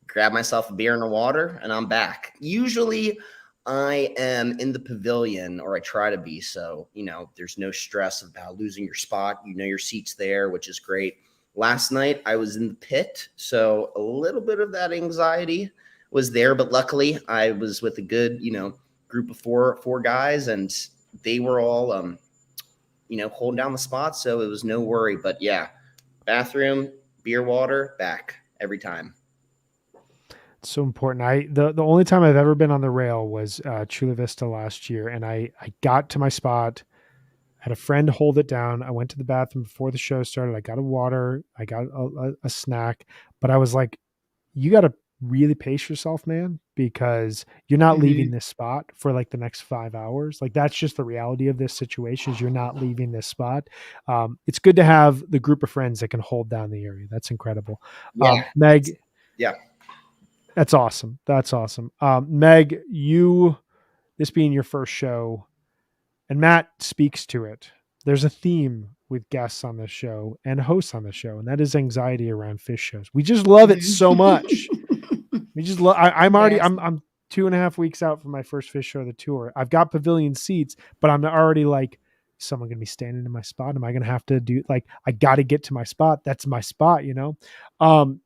grab myself a beer and a water, and I'm back. Usually I am in the pavilion, or I try to be. So, there's no stress about losing your spot. Your seat's there, which is great. Last night I was in the pit, so a little bit of that anxiety was there, but luckily I was with a good, group of four guys, and they were all, holding down the spot, so it was no worry. But yeah, bathroom, beer, water, back every time. It's so important. The only time I've ever been on the rail was Chula Vista last year, and I got to my spot, had a friend hold it down. I went to the bathroom before the show started. I got a water, I got a snack, but I was like, you got to really pace yourself, man, because you're not leaving this spot for like the next 5 hours. Like, that's just the reality of this situation, is you're not leaving this spot. It's good to have the group of friends that can hold down the area. That's incredible. Yeah. Meg. Yeah. That's awesome. That's awesome. Meg, this being your first show, and Matt speaks to it, there's a theme with guests on this show and hosts on the show, and that is anxiety around fish shows. We just love it so much. We just love. I'm 2.5 weeks out from my first fish show of the tour. I've got pavilion seats, but I'm already like, is someone going to be standing in my spot? Am I going to have to do, like, I got to get to my spot. That's my spot,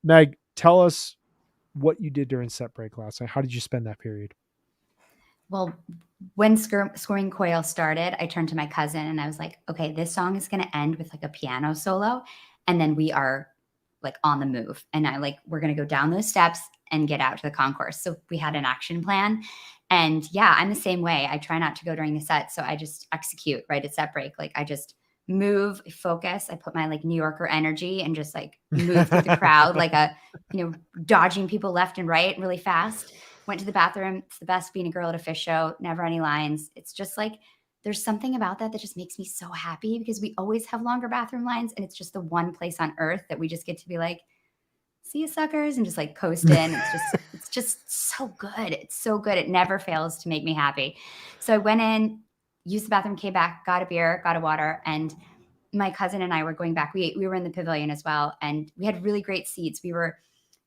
Meg, tell us what you did during set break last night. How did you spend that period? Well, when Scoring Coil started, I turned to my cousin and I was like, okay, this song is going to end with like a piano solo. And then we are like on the move. And we're going to go down those steps and get out to the concourse. So we had an action plan. And yeah, I'm the same way. I try not to go during the set. So I just execute right at set break. Like, I just move, focus. I put my like New Yorker energy and just like move through the crowd, like dodging people left and right really fast. Went to the bathroom. It's the best being a girl at a fish show. Never any lines. It's just like, there's something about that just makes me so happy, because we always have longer bathroom lines. And it's just the one place on earth that we just get to be like, see you suckers, and just like coast in. It's just so good. It's so good. It never fails to make me happy. So I went in, used the bathroom, came back, got a beer, got a water. And my cousin and I were going back. We were in the pavilion as well. And we had really great seats. We were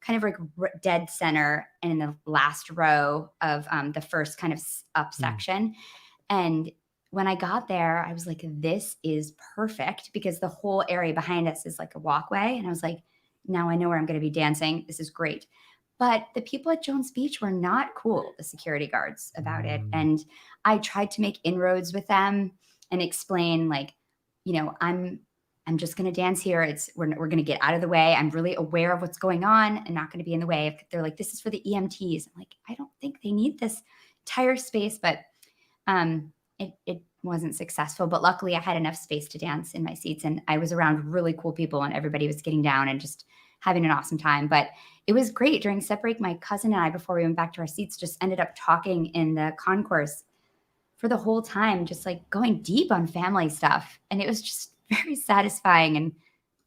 kind of like dead center and in the last row of the first kind of up section. And when I got there, I was like, this is perfect, because the whole area behind us is like a walkway. And I was like, now I know where I'm going to be dancing. This is great. But the people at Jones Beach were not cool, the security guards, about it. And I tried to make inroads with them and explain, like, I'm just going to dance here. We're going to get out of the way. I'm really aware of what's going on. I'm not going to be in the way. They're like, this is for the EMTs. I'm like, I don't think they need this entire space, but it wasn't successful. But luckily I had enough space to dance in my seats, and I was around really cool people, and everybody was getting down and just having an awesome time. But it was great. During set break, my cousin and I, before we went back to our seats, just ended up talking in the concourse for the whole time, just like going deep on family stuff. And it was just very satisfying and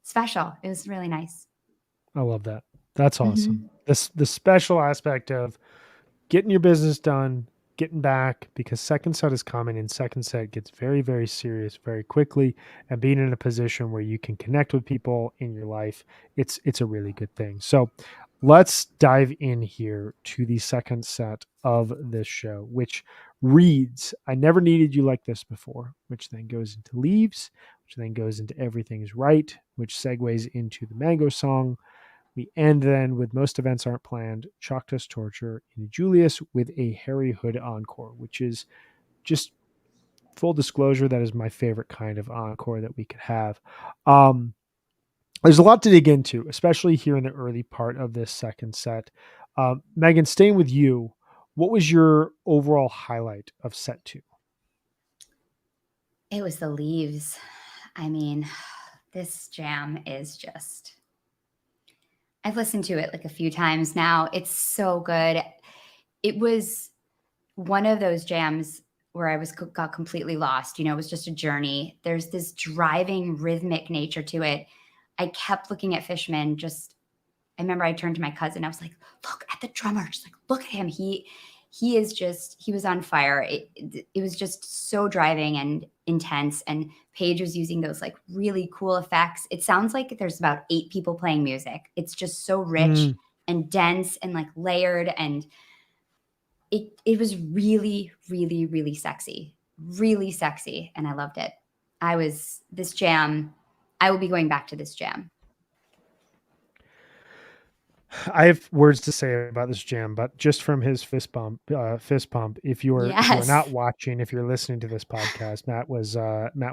special. It was really nice. I love that. That's awesome. The special aspect of getting your business done, getting back, because second set is coming, and second set gets very, very serious very quickly, and being in a position where you can connect with people in your life, it's a really good thing. So let's dive in here to the second set of this show, which reads, I Never Needed You Like This Before, which then goes into Leaves, which then goes into Everything's Right, which segues into the Mango song. We end then with Most Events Aren't Planned, Chalkdust Torture, and Julius with a Harry Hood encore, which is just full disclosure, that is my favorite kind of encore that we could have. There's a lot to dig into, especially here in the early part of this second set. Megan, staying with you, what was your overall highlight of set 2? It was the Leaves. I mean, this jam is just, I've listened to it like a few times now. It's so good. It was one of those jams where I got completely lost. It was just a journey. There's this driving rhythmic nature to it. I kept looking at Fishman. I remember I turned to my cousin. I was like, look at the drummer. Just like, look at him. He was on fire. It was just so driving and intense. And Paige was using those like really cool effects. It sounds like there's about 8 people playing music. It's just so rich and dense and like layered. And it was really, really, really sexy. Really sexy. And I loved it. This jam, I will be going back to this jam. I have words to say about this jam, but just from his fist pump. If you are not watching, if you're listening to this podcast, Matt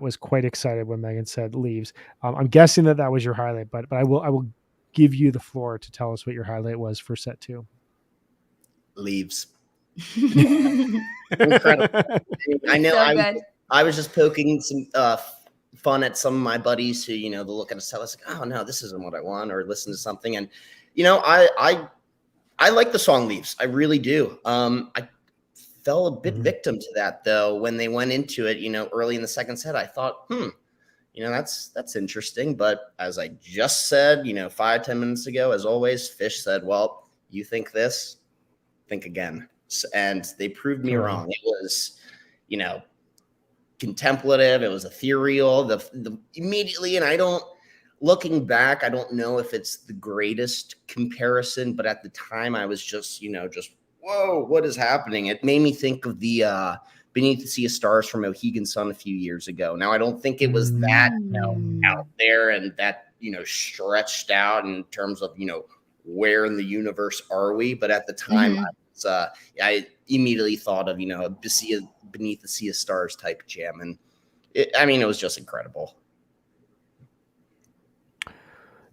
was quite excited when Megan said Leaves. I'm guessing that was your highlight, but I will give you the floor to tell us what your highlight was for set 2. Leaves. Incredible. I know. So I was just poking some fun at some of my buddies who, they'll look at a set, like, oh no, this isn't what I want, or listen to something. And, I like the song Leaves. I really do. I fell a bit victim to that though. When they went into it, early in the second set, I thought, that's interesting. But as I just said, 5-10 minutes ago, as always, Fish said, well, you think this, think again. And they proved me wrong. It was, contemplative. It was ethereal. The immediately, and looking back, I don't know if it's the greatest comparison, but at the time I was just, whoa, what is happening? It made me think of the Beneath the Sea of Stars from Higgins a few years ago. Now, I don't think it was that, out there and that, stretched out in terms of, where in the universe are we? But at the time, I immediately thought of, Beneath the Sea of Stars type jam. And it was just incredible.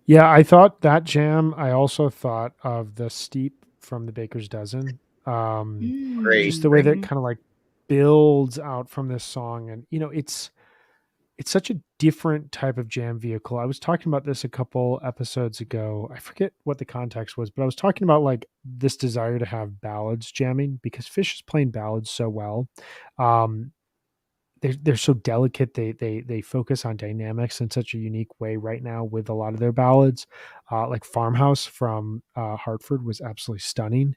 Yeah, I thought that jam. I also thought of the Steep from the Baker's Dozen. Great. Just the way that kind of like builds out from this song. And, it's such a different type of jam vehicle. I was talking about this a couple episodes ago. I forget what the context was, but I was talking about like this desire to have ballads jamming, because Fish is playing ballads so well. They're so delicate. They focus on dynamics in such a unique way right now with a lot of their ballads. Like Farmhouse from Hartford was absolutely stunning.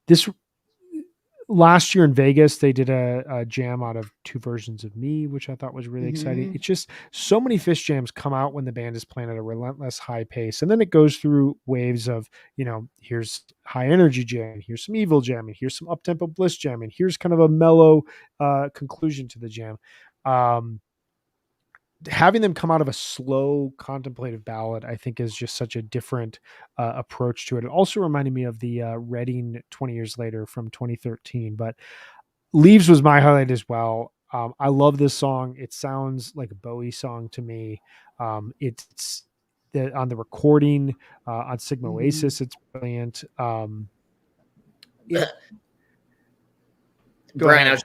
This last year in Vegas, they did a jam out of 2 versions of Me, which I thought was really exciting. Mhm. It's just so many Fish jams come out when the band is playing at a relentless high pace. And then it goes through waves of, here's high energy jam, here's some evil jamming, here's some uptempo bliss jamming, here's kind of a mellow conclusion to the jam. Having them come out of a slow contemplative ballad, I think, is just such a different approach to it. It also reminded me of the Reading 20 years later from 2013, but Leaves was my highlight as well. I love this song. It sounds like a Bowie song to me. It's on the recording on Sigma Mhm. Oasis. It's brilliant. It Go Brian, ahead.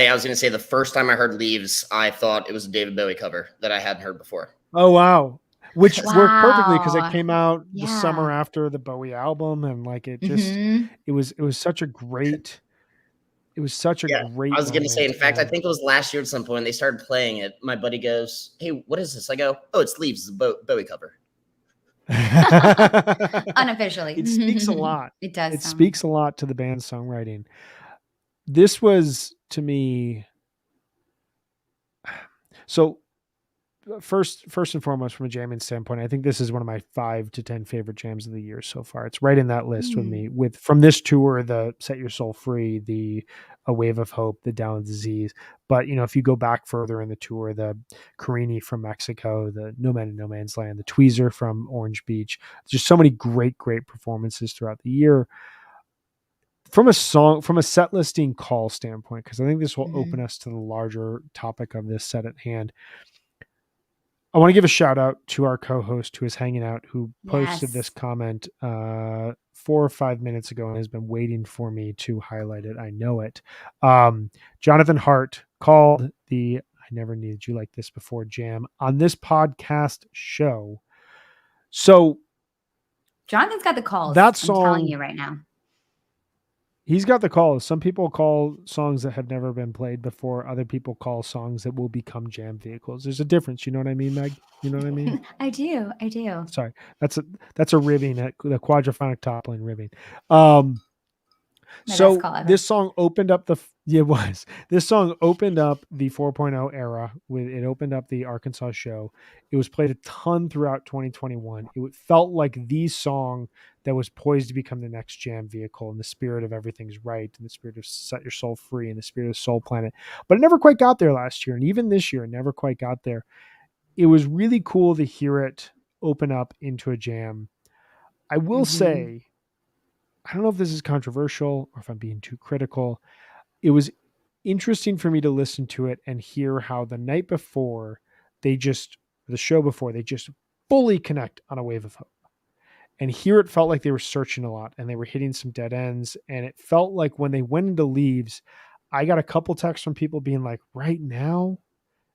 I was going to say the first time I heard Leaves, I thought it was a David Bowie cover that I hadn't heard before. Oh wow, which worked perfectly because it Wow. came out the summer Yeah. after the Bowie album, and like Mhm. it was such a great Yeah, I was going to say, moment. in fact, I think it was last year at some point they started playing it. My buddy goes, "Hey, what is this?" I go, "Oh, it's Leaves, the Bowie cover." Unofficially. It speaks a lot. It does It sound like speaks a lot to the band's songwriting. This was to me. So first and foremost, from a jamming standpoint, I think this is one of my 5 to 10 favorite jams of the year so far. It's right in that list with me. With from this tour, the Set Your Soul Free, the A Wave of Hope, the Down with Disease. But if you go back further in the tour, the Carini from Mexico, the No Man in No Man's Land, the Tweezer from Orange Beach. Just so many great performances throughout the year. From a set listing call standpoint, because I think this will open Mhm. us to the larger topic of this set at hand. I want to give a shout out to our co-host who is hanging out, who posted this Yes. comment 4 or 5 minutes ago and has been waiting for me to highlight it. I know it. Jonathan Hart called the I Never Needed You Like This Before jam on this podcast show. So Jonathan's got the calls. that I'm telling song, you right now. he's got the calls. Some people call songs that have never been played before. Other people call songs that will become jam vehicles. There's a difference. You know what I mean, Meg? You know what I mean? I do. I do. Sorry, that's a ribbing, the quadraphonic toppling ribbing. Um, My best so call ever. this song opened up it was this song opened up the 4.0 era. With it opened up the Arkansas show. It was played a ton throughout 2021. It felt like the song that was poised to become the next jam vehicle in the spirit of Everything's Right, in the spirit of Set Your Soul Free, in the spirit of Soul Planet. But it never quite got there last year, and even this year, it never quite got there. It was really cool to hear it open up into a jam. I will Mhm. say, I don't know if this is controversial or if I'm being too critical. It was interesting for me to listen to it and hear how the night before the show before, they just fully connect on A Wave of Hope. And here it felt like they were searching a lot and they were hitting some dead ends. And it felt like when they went into Leaves, I got a couple texts from people being like, right now.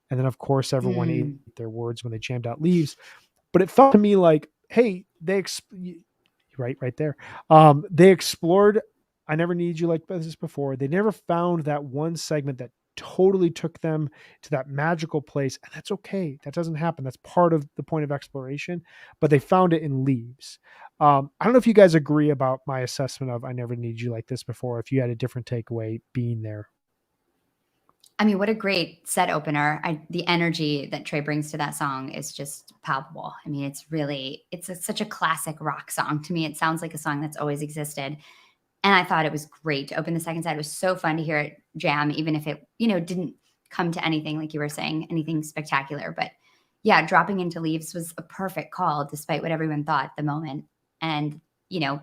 And then, of course, everyone ate Mm. their words when they jammed out Leaves. But it felt to me like, hey, right there. They explored I Never Need You Like This before. They never found that one segment that totally took them to that magical place, and that's okay. That doesn't happen. That's part of the point of exploration. But they found it in Leaves. I don't know if you guys agree about my assessment of I Never Need You Like This before. If you had a different takeaway being there. I mean, what a great set opener. The energy that Trey brings to that song is just palpable. I mean, such a classic rock song. To me, it sounds like a song that's always existed. And I thought it was great to open the second side. It was so fun to hear it jam, even if it, didn't come to anything, like you were saying, anything spectacular. But yeah, dropping into Leaves was a perfect call, despite what everyone thought at the moment. And, and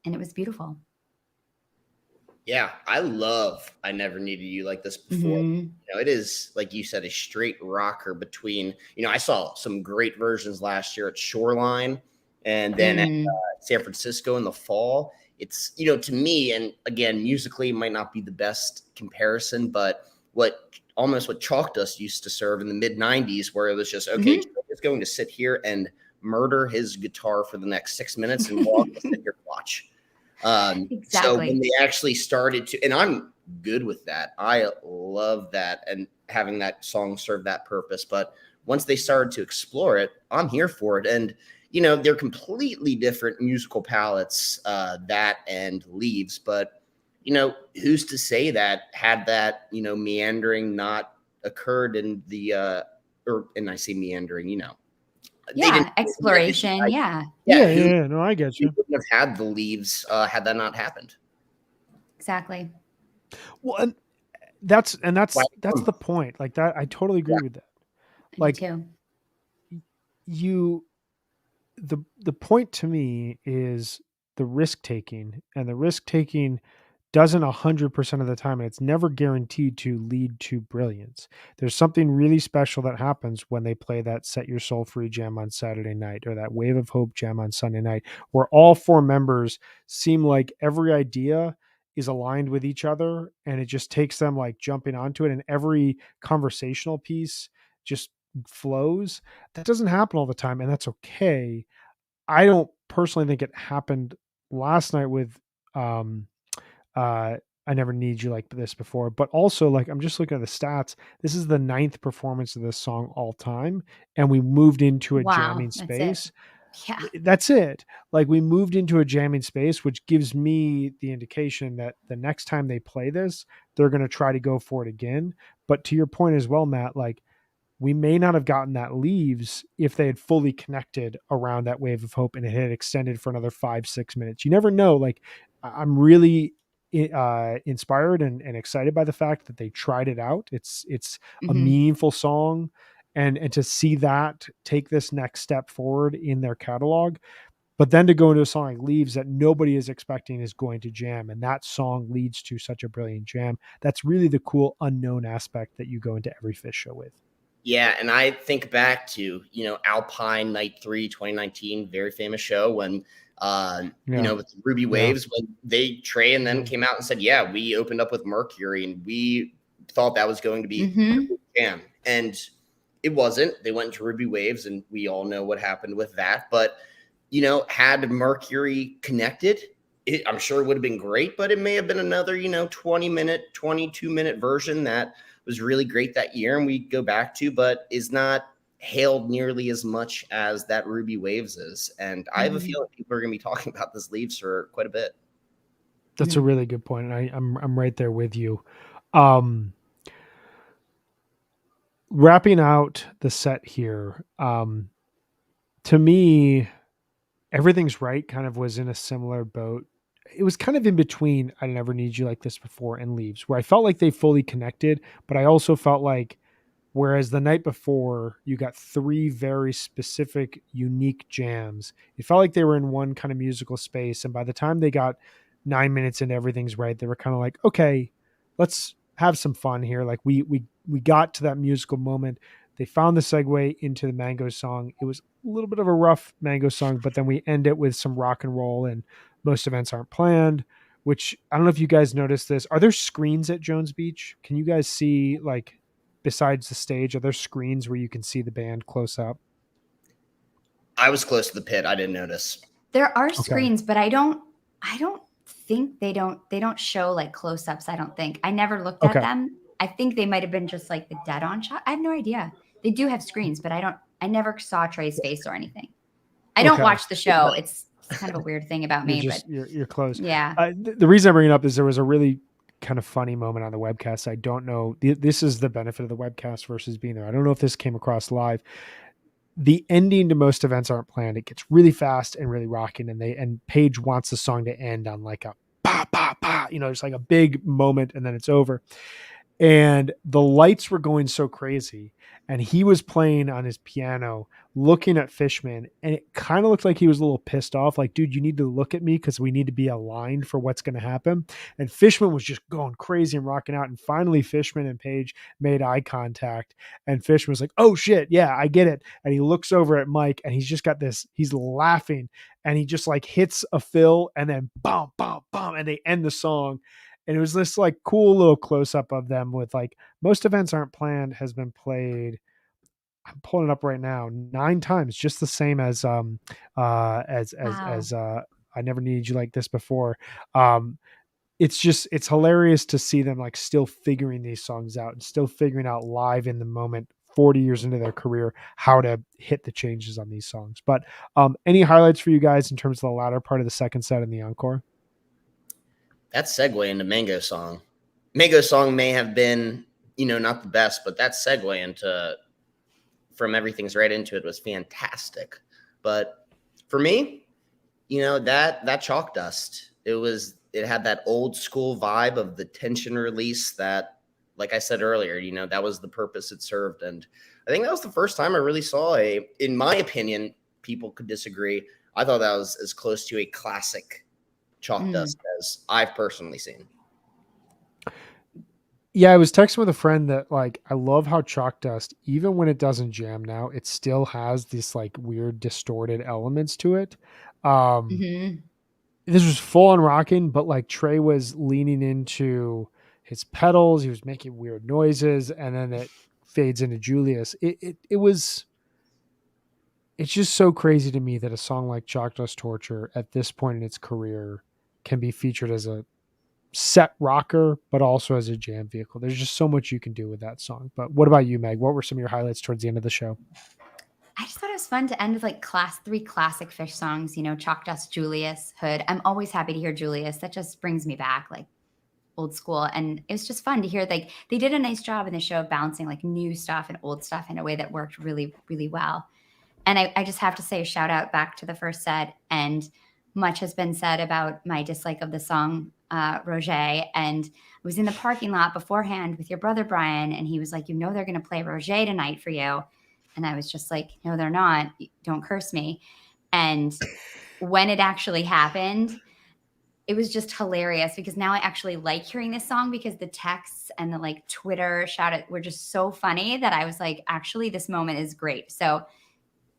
it was beautiful. Yeah, I love I Never Needed You Like This Before. Mhm. It is, like you said, a straight rocker between, I saw some great versions last year at Shoreline and then at Mm. San Francisco in the fall. It's, to me, and again, musically might not be the best comparison, but what Chalk Dust used to serve in the mid 90s, where it was just, okay, Mhm. Joe is going to sit here and murder his guitar for the next 6 minutes and walk and sit here and watch. So when Exactly. they actually started to, and I'm good with that. I love that and having that song serve that purpose. But once they started to explore it, I'm here for it. And, they're completely different musical palettes, that and Leaves. But who's to say that had that, meandering not occurred in the, and I say meandering, they didn't. Yeah, exploration. Yeah, Yeah, No, I get who you. wouldn't have had the leaves had that not happened? exactly. Well, and that's Why? the point. Like that, I totally Yeah, agree with that. I do Like too. you, the point to me is the risk taking, and the risk taking doesn't 100% of the time, and it's never guaranteed to lead to brilliance. There's something really special that happens when they play that Set Your Soul Free jam on Saturday night, or that Wave of Hope jam on Sunday night, where all four members seem like every idea is aligned with each other, and it just takes them like jumping onto it, and every conversational piece just flows. That doesn't happen all the time, and that's okay. I don't personally think it happened last night with um uh I Never Need You Like This Before, but also like I'm just looking at the stats. This is the ninth performance of this song all time, and we moved into a Wow, jamming that's it. space. Yeah. That's it. Like we moved into a jamming space, which gives me the indication that the next time they play this, they're going to try to go for it again. But to your point as well, Matt, like we may not have gotten that leaves if they had fully connected around that Wave of Hope and it had extended for another 5-6 minutes. You never know. Like I'm really inspired and excited by the fact that they tried it out. It's a hmm meaningful song, and to see that take this next step forward in their catalog. But then to go into a song like Leaves that nobody is expecting is going to jam, and that song leads to such a brilliant jam. That's really the cool unknown aspect that you go into every Fish show with. Yeah, and I think back to, Alpine Night 3, 2019, very famous show when, Yeah. with Ruby Yeah. Waves, when Trey and them Mhm. came out and said, yeah, we opened up with Mercury and we thought that was going to be hmm a jam. And it wasn't. They went into Ruby Waves and we all know what happened with that. But, had Mercury connected, I'm sure it would have been great, but it may have been another, 20-minute, 22-minute version that was really great that year and we go back to, but is not hailed nearly as much as that Ruby Waves is. And I have a hmm feeling people are going to be talking about this Leaves for quite a bit. That's a really good point, and I'm right there with you. Um, Wrapping out the set here, to me, Everything's Right kind of was in a similar boat. It was kind of in between I Never Need You Like This Before and Leaves, where I felt like they fully connected, but I also felt like whereas the night before, you got three very specific, unique jams. It felt like they were in one kind of musical space. And by the time they got 9 minutes into Everything's Right, they were kind of like, okay, let's have some fun here. Like we got to that musical moment. They found the segue into the Mango song. It was a little bit of a rough Mango song, but then we end it with some rock and roll and Most Events Aren't Planned, which I don't know if you guys noticed this. Are there screens at Jones Beach? Can you guys see like besides the stage, are there screens where you can see the band close up? I was close to the pit. I didn't notice. There are Okay. screens, but I don't think they don't show like close-ups. I don't think. I never looked at Okay. them. I think they might have been just like the dead on shot. I have no idea. They do have screens, but I never saw Trey's face or anything. I don't Okay. watch the show. It's kind of a weird thing about You're me, but just you're close. yeah. The reason I bring it up is there was a really kind of funny moment on the webcast. I don't know. This is the benefit of the webcast versus being there. I don't know if this came across live. The ending to Most Events Aren't Planned. It gets really fast and really rocking, and Paige wants the song to end on like a pa pa pa. It's like a big moment, and then it's over. And the lights were going so crazy, and he was playing on his piano looking at Fishman, and it kind of looked like he was a little pissed off, like, dude, you need to look at me because we need to be aligned for what's going to happen. And Fishman was just going crazy and rocking out, and finally Fishman and Paige made eye contact, and Fishman was like, oh shit, yeah, I get it. And he looks over at Mike, and he's just got this, he's laughing, and he just like hits a fill, and then bum bum bum, and they end the song. And it was this like cool little close up of them with like Most Events Aren't Planned has been played. I'm pulling it up right now 9 times, just the same as Wow. I Never Needed You Like This Before. Um, it's hilarious to see them like still figuring these songs out and still figuring out live in the moment 40 years into their career how to hit the changes on these songs. But any highlights for you guys in terms of the latter part of the second set and the encore? That segue into Mango Song. Mango Song may have been, not the best, but that segue into From Everything's Right Into It was fantastic. But for me, that Chalk Dust, it had that old school vibe of the tension release that, like I said earlier, that was the purpose it served. And I think that was the first time I really saw in my opinion, people could disagree, I thought that was as close to a classic Chalk Dust as I've personally seen. Yeah, I was texting with a friend that like I love how Chalk Dust, even when it doesn't jam now, it still has this like weird distorted elements to it. This was full on rocking, but like Trey was leaning into his pedals, he was making weird noises, and then it fades into Julius. It's just so crazy to me that a song like Chalk Dust Torture at this point in its career can be featured as a set rocker, but also as a jam vehicle. There's just so much you can do with that song. But what about you, Meg? What were some of your highlights towards the end of the show? I just thought it was fun to end with like three classic Fish songs, Chalk Dust, Julius, Hood. I'm always happy to hear Julius. That just brings me back like old school. And it was just fun to hear, like they did a nice job in the show of balancing like new stuff and old stuff in a way that worked really, really well. And I just have to say a shout out back to the first set. And much has been said about my dislike of the song Roger. And I was in the parking lot beforehand with your brother, Brian. And he was like, they're going to play Roger tonight for you. And I was just like, no, they're not. Don't curse me. And when it actually happened, it was just hilarious because now I actually like hearing this song because the texts and the like Twitter shout out were just so funny that I was like, actually, this moment is great. So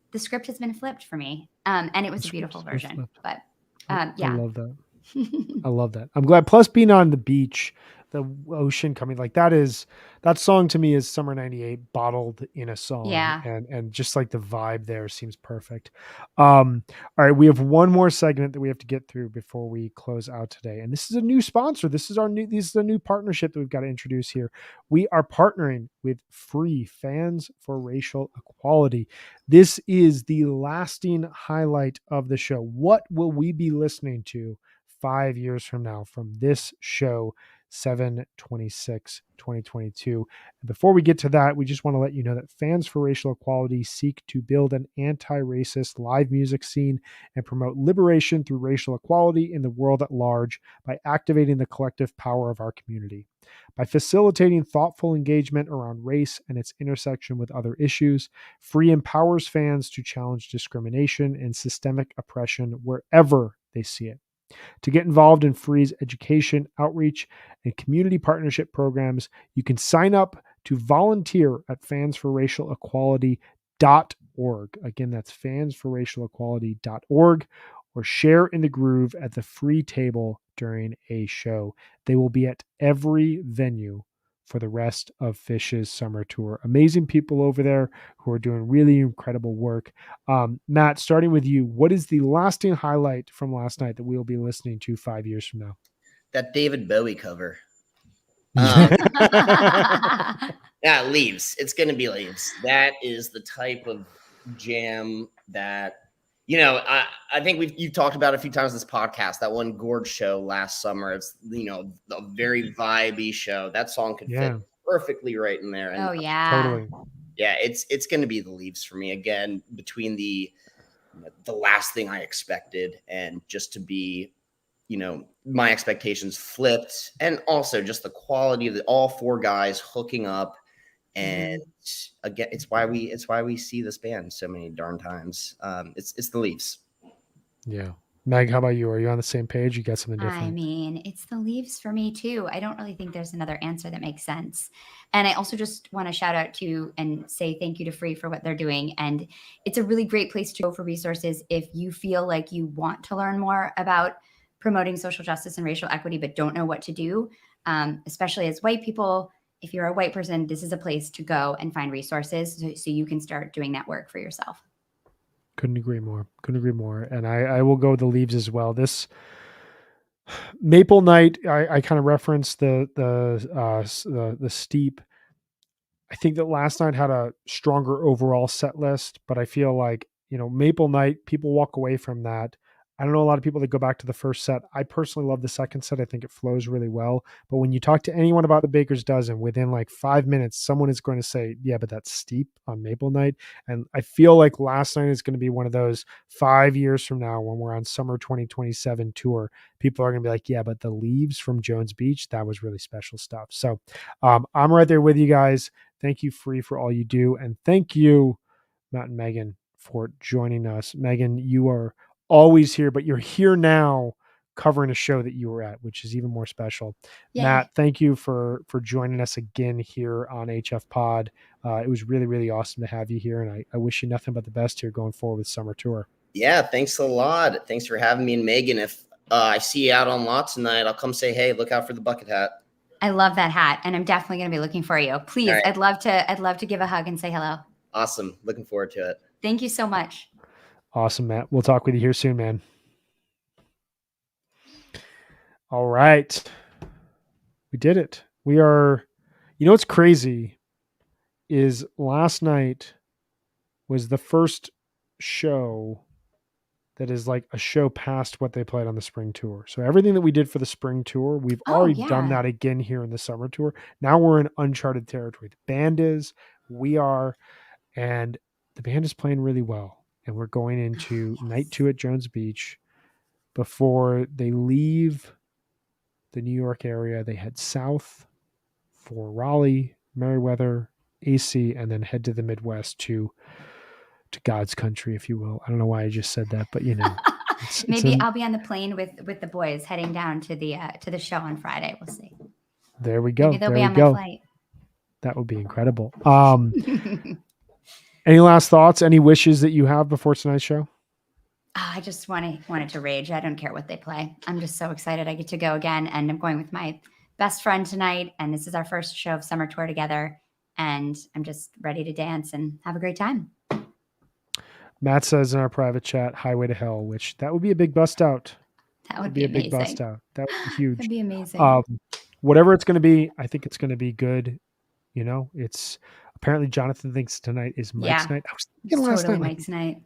the script has been flipped for me. And it was a beautiful version. But yeah. I love that. I love that. I'm glad. Plus being on the beach, the ocean coming, like that song to me is Summer 98 bottled in a song. Yeah. And just like the vibe there seems perfect. All right. We have one more segment that we have to get through before we close out today. And this is a new sponsor. This is a new partnership that we've got to introduce here. We are partnering with Free Fans for Racial Equality. This is the lasting highlight of the show. What will we be listening to 5 years from now from this show, 7/26/2022? And before we get to that, we just want to let you know that Fans for Racial Equality seek to build an anti-racist live music scene and promote liberation through racial equality in the world at large by activating the collective power of our community. By facilitating thoughtful engagement around race and its intersection with other issues, Free empowers fans to challenge discrimination and systemic oppression wherever they see it. To get involved in Free's education, outreach, and community partnership programs, you can sign up to volunteer at fansforracialequality.org. Again, that's fansforracialequality.org, or share in the groove at the free table during a show. They will be at every venue for the rest of Fish's summer tour. Amazing people over there who are doing really incredible work. Matt, starting with you, what is the lasting highlight from last night that we'll be listening to 5 years from now? That David Bowie cover. Yeah, Leaves. It's going to be Leaves. That is the type of jam that, I think you've talked about a few times in this podcast, that one Gorge show last summer. It's, a very vibey show. That song could fit perfectly right in there. And Totally. Yeah, it's going to be the Leaves for me again, between the last thing I expected and just to be, my expectations flipped, and also just the quality of all four guys hooking up. And again, it's why we see this band so many darn times. It's the Leaves. Yeah. Meg, how about you? Are you on the same page? You got something different? I mean, it's the Leaves for me too. I don't really think there's another answer that makes sense. And I also just want to shout out to and say thank you to Free for what they're doing. And it's a really great place to go for resources if you feel like you want to learn more about promoting social justice and racial equity, but don't know what to do, especially as white people. If you're a white person, this is a place to go and find resources so you can start doing that work for yourself. Couldn't agree more. And I will go with the Leaves as well. This Maple Night, I kind of referenced the Steep. I think that last night had a stronger overall set list, but I feel like, Maple Night, people walk away from that I don't know a lot of people that go back to the first set. I personally love the second set. I think it flows really well. But when you talk to anyone about the Baker's Dozen, within like 5 minutes, someone is going to say, yeah, but that's steep on Maple Night. And I feel like Last Night is going to be one of those 5 years from now when we're on summer 2027 tour. People are going to be like, yeah, but the Leaves from Jones Beach, that was really special stuff. So I'm right there with you guys. Thank you, Free, for all you do. And thank you, Matt and Megan, for joining us. Megan, you are always here, but you're here now covering a show that you were at, which is even more special. Yay. Matt, thank you for joining us again here on HFPod. It was really, really awesome to have you here, and I wish you nothing but the best here going forward with Summer Tour. Yeah, thanks a lot. Thanks for having me. And Megan, if I see you out on lot tonight, I'll come say, hey, look out for the bucket hat. I love that hat, and I'm definitely going to be looking for you. Please, right. I'd love to give a hug and say hello. Awesome. Looking forward to it. Thank you so much. Awesome, Matt. We'll talk with you here soon, man. All right. We did it. We are, you know what's crazy is last night was the first show that is like a show past what they played on the spring tour. So everything that we did for the spring tour, we've already done that again here in the summer tour. Now we're in uncharted territory. The band is, we are, and the band is playing really well. And we're going into night 2 at Jones Beach. Before they leave the New York area, they head south for Raleigh, Meriwether, AC, and then head to the Midwest to God's country, if you will. I don't know why I just said that, but you know, maybe I'll be on the plane with the boys heading down to the show on Friday. We'll see. There we go. Maybe they'll there be we on go. my flight. That would be incredible. Any last thoughts? Any wishes that you have before tonight's show? I just wanted to rage. I don't care what they play. I'm just so excited I get to go again, and I'm going with my best friend tonight, and this is our first show of summer tour together, and I'm just ready to dance and have a great time. Matt says in our private chat, Highway to Hell, which that would be a big bust out. That would be a amazing. Big bust out. That would be huge. That'd be amazing. Whatever it's going to be, I think it's going to be good. You know, it's apparently Jonathan thinks tonight is Mike's night. I was thinking last totally night, Mike's night.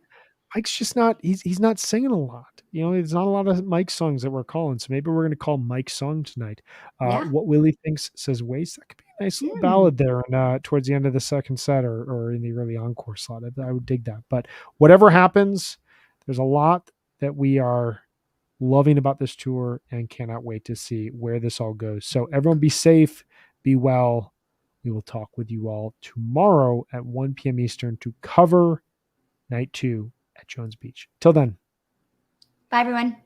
Mike's just not, he's not singing a lot. You know, there's not a lot of Mike songs that we're calling. So maybe we're going to call Mike's song tonight. What Willie thinks says Waste. That could be a nice little ballad there. And towards the end of the second set or in the early encore slot, I would dig that. But whatever happens, there's a lot that we are loving about this tour and cannot wait to see where this all goes. So everyone be safe, be well. We will talk with you all tomorrow at 1 p.m. Eastern to cover night 2 at Jones Beach. Till then. Bye, everyone.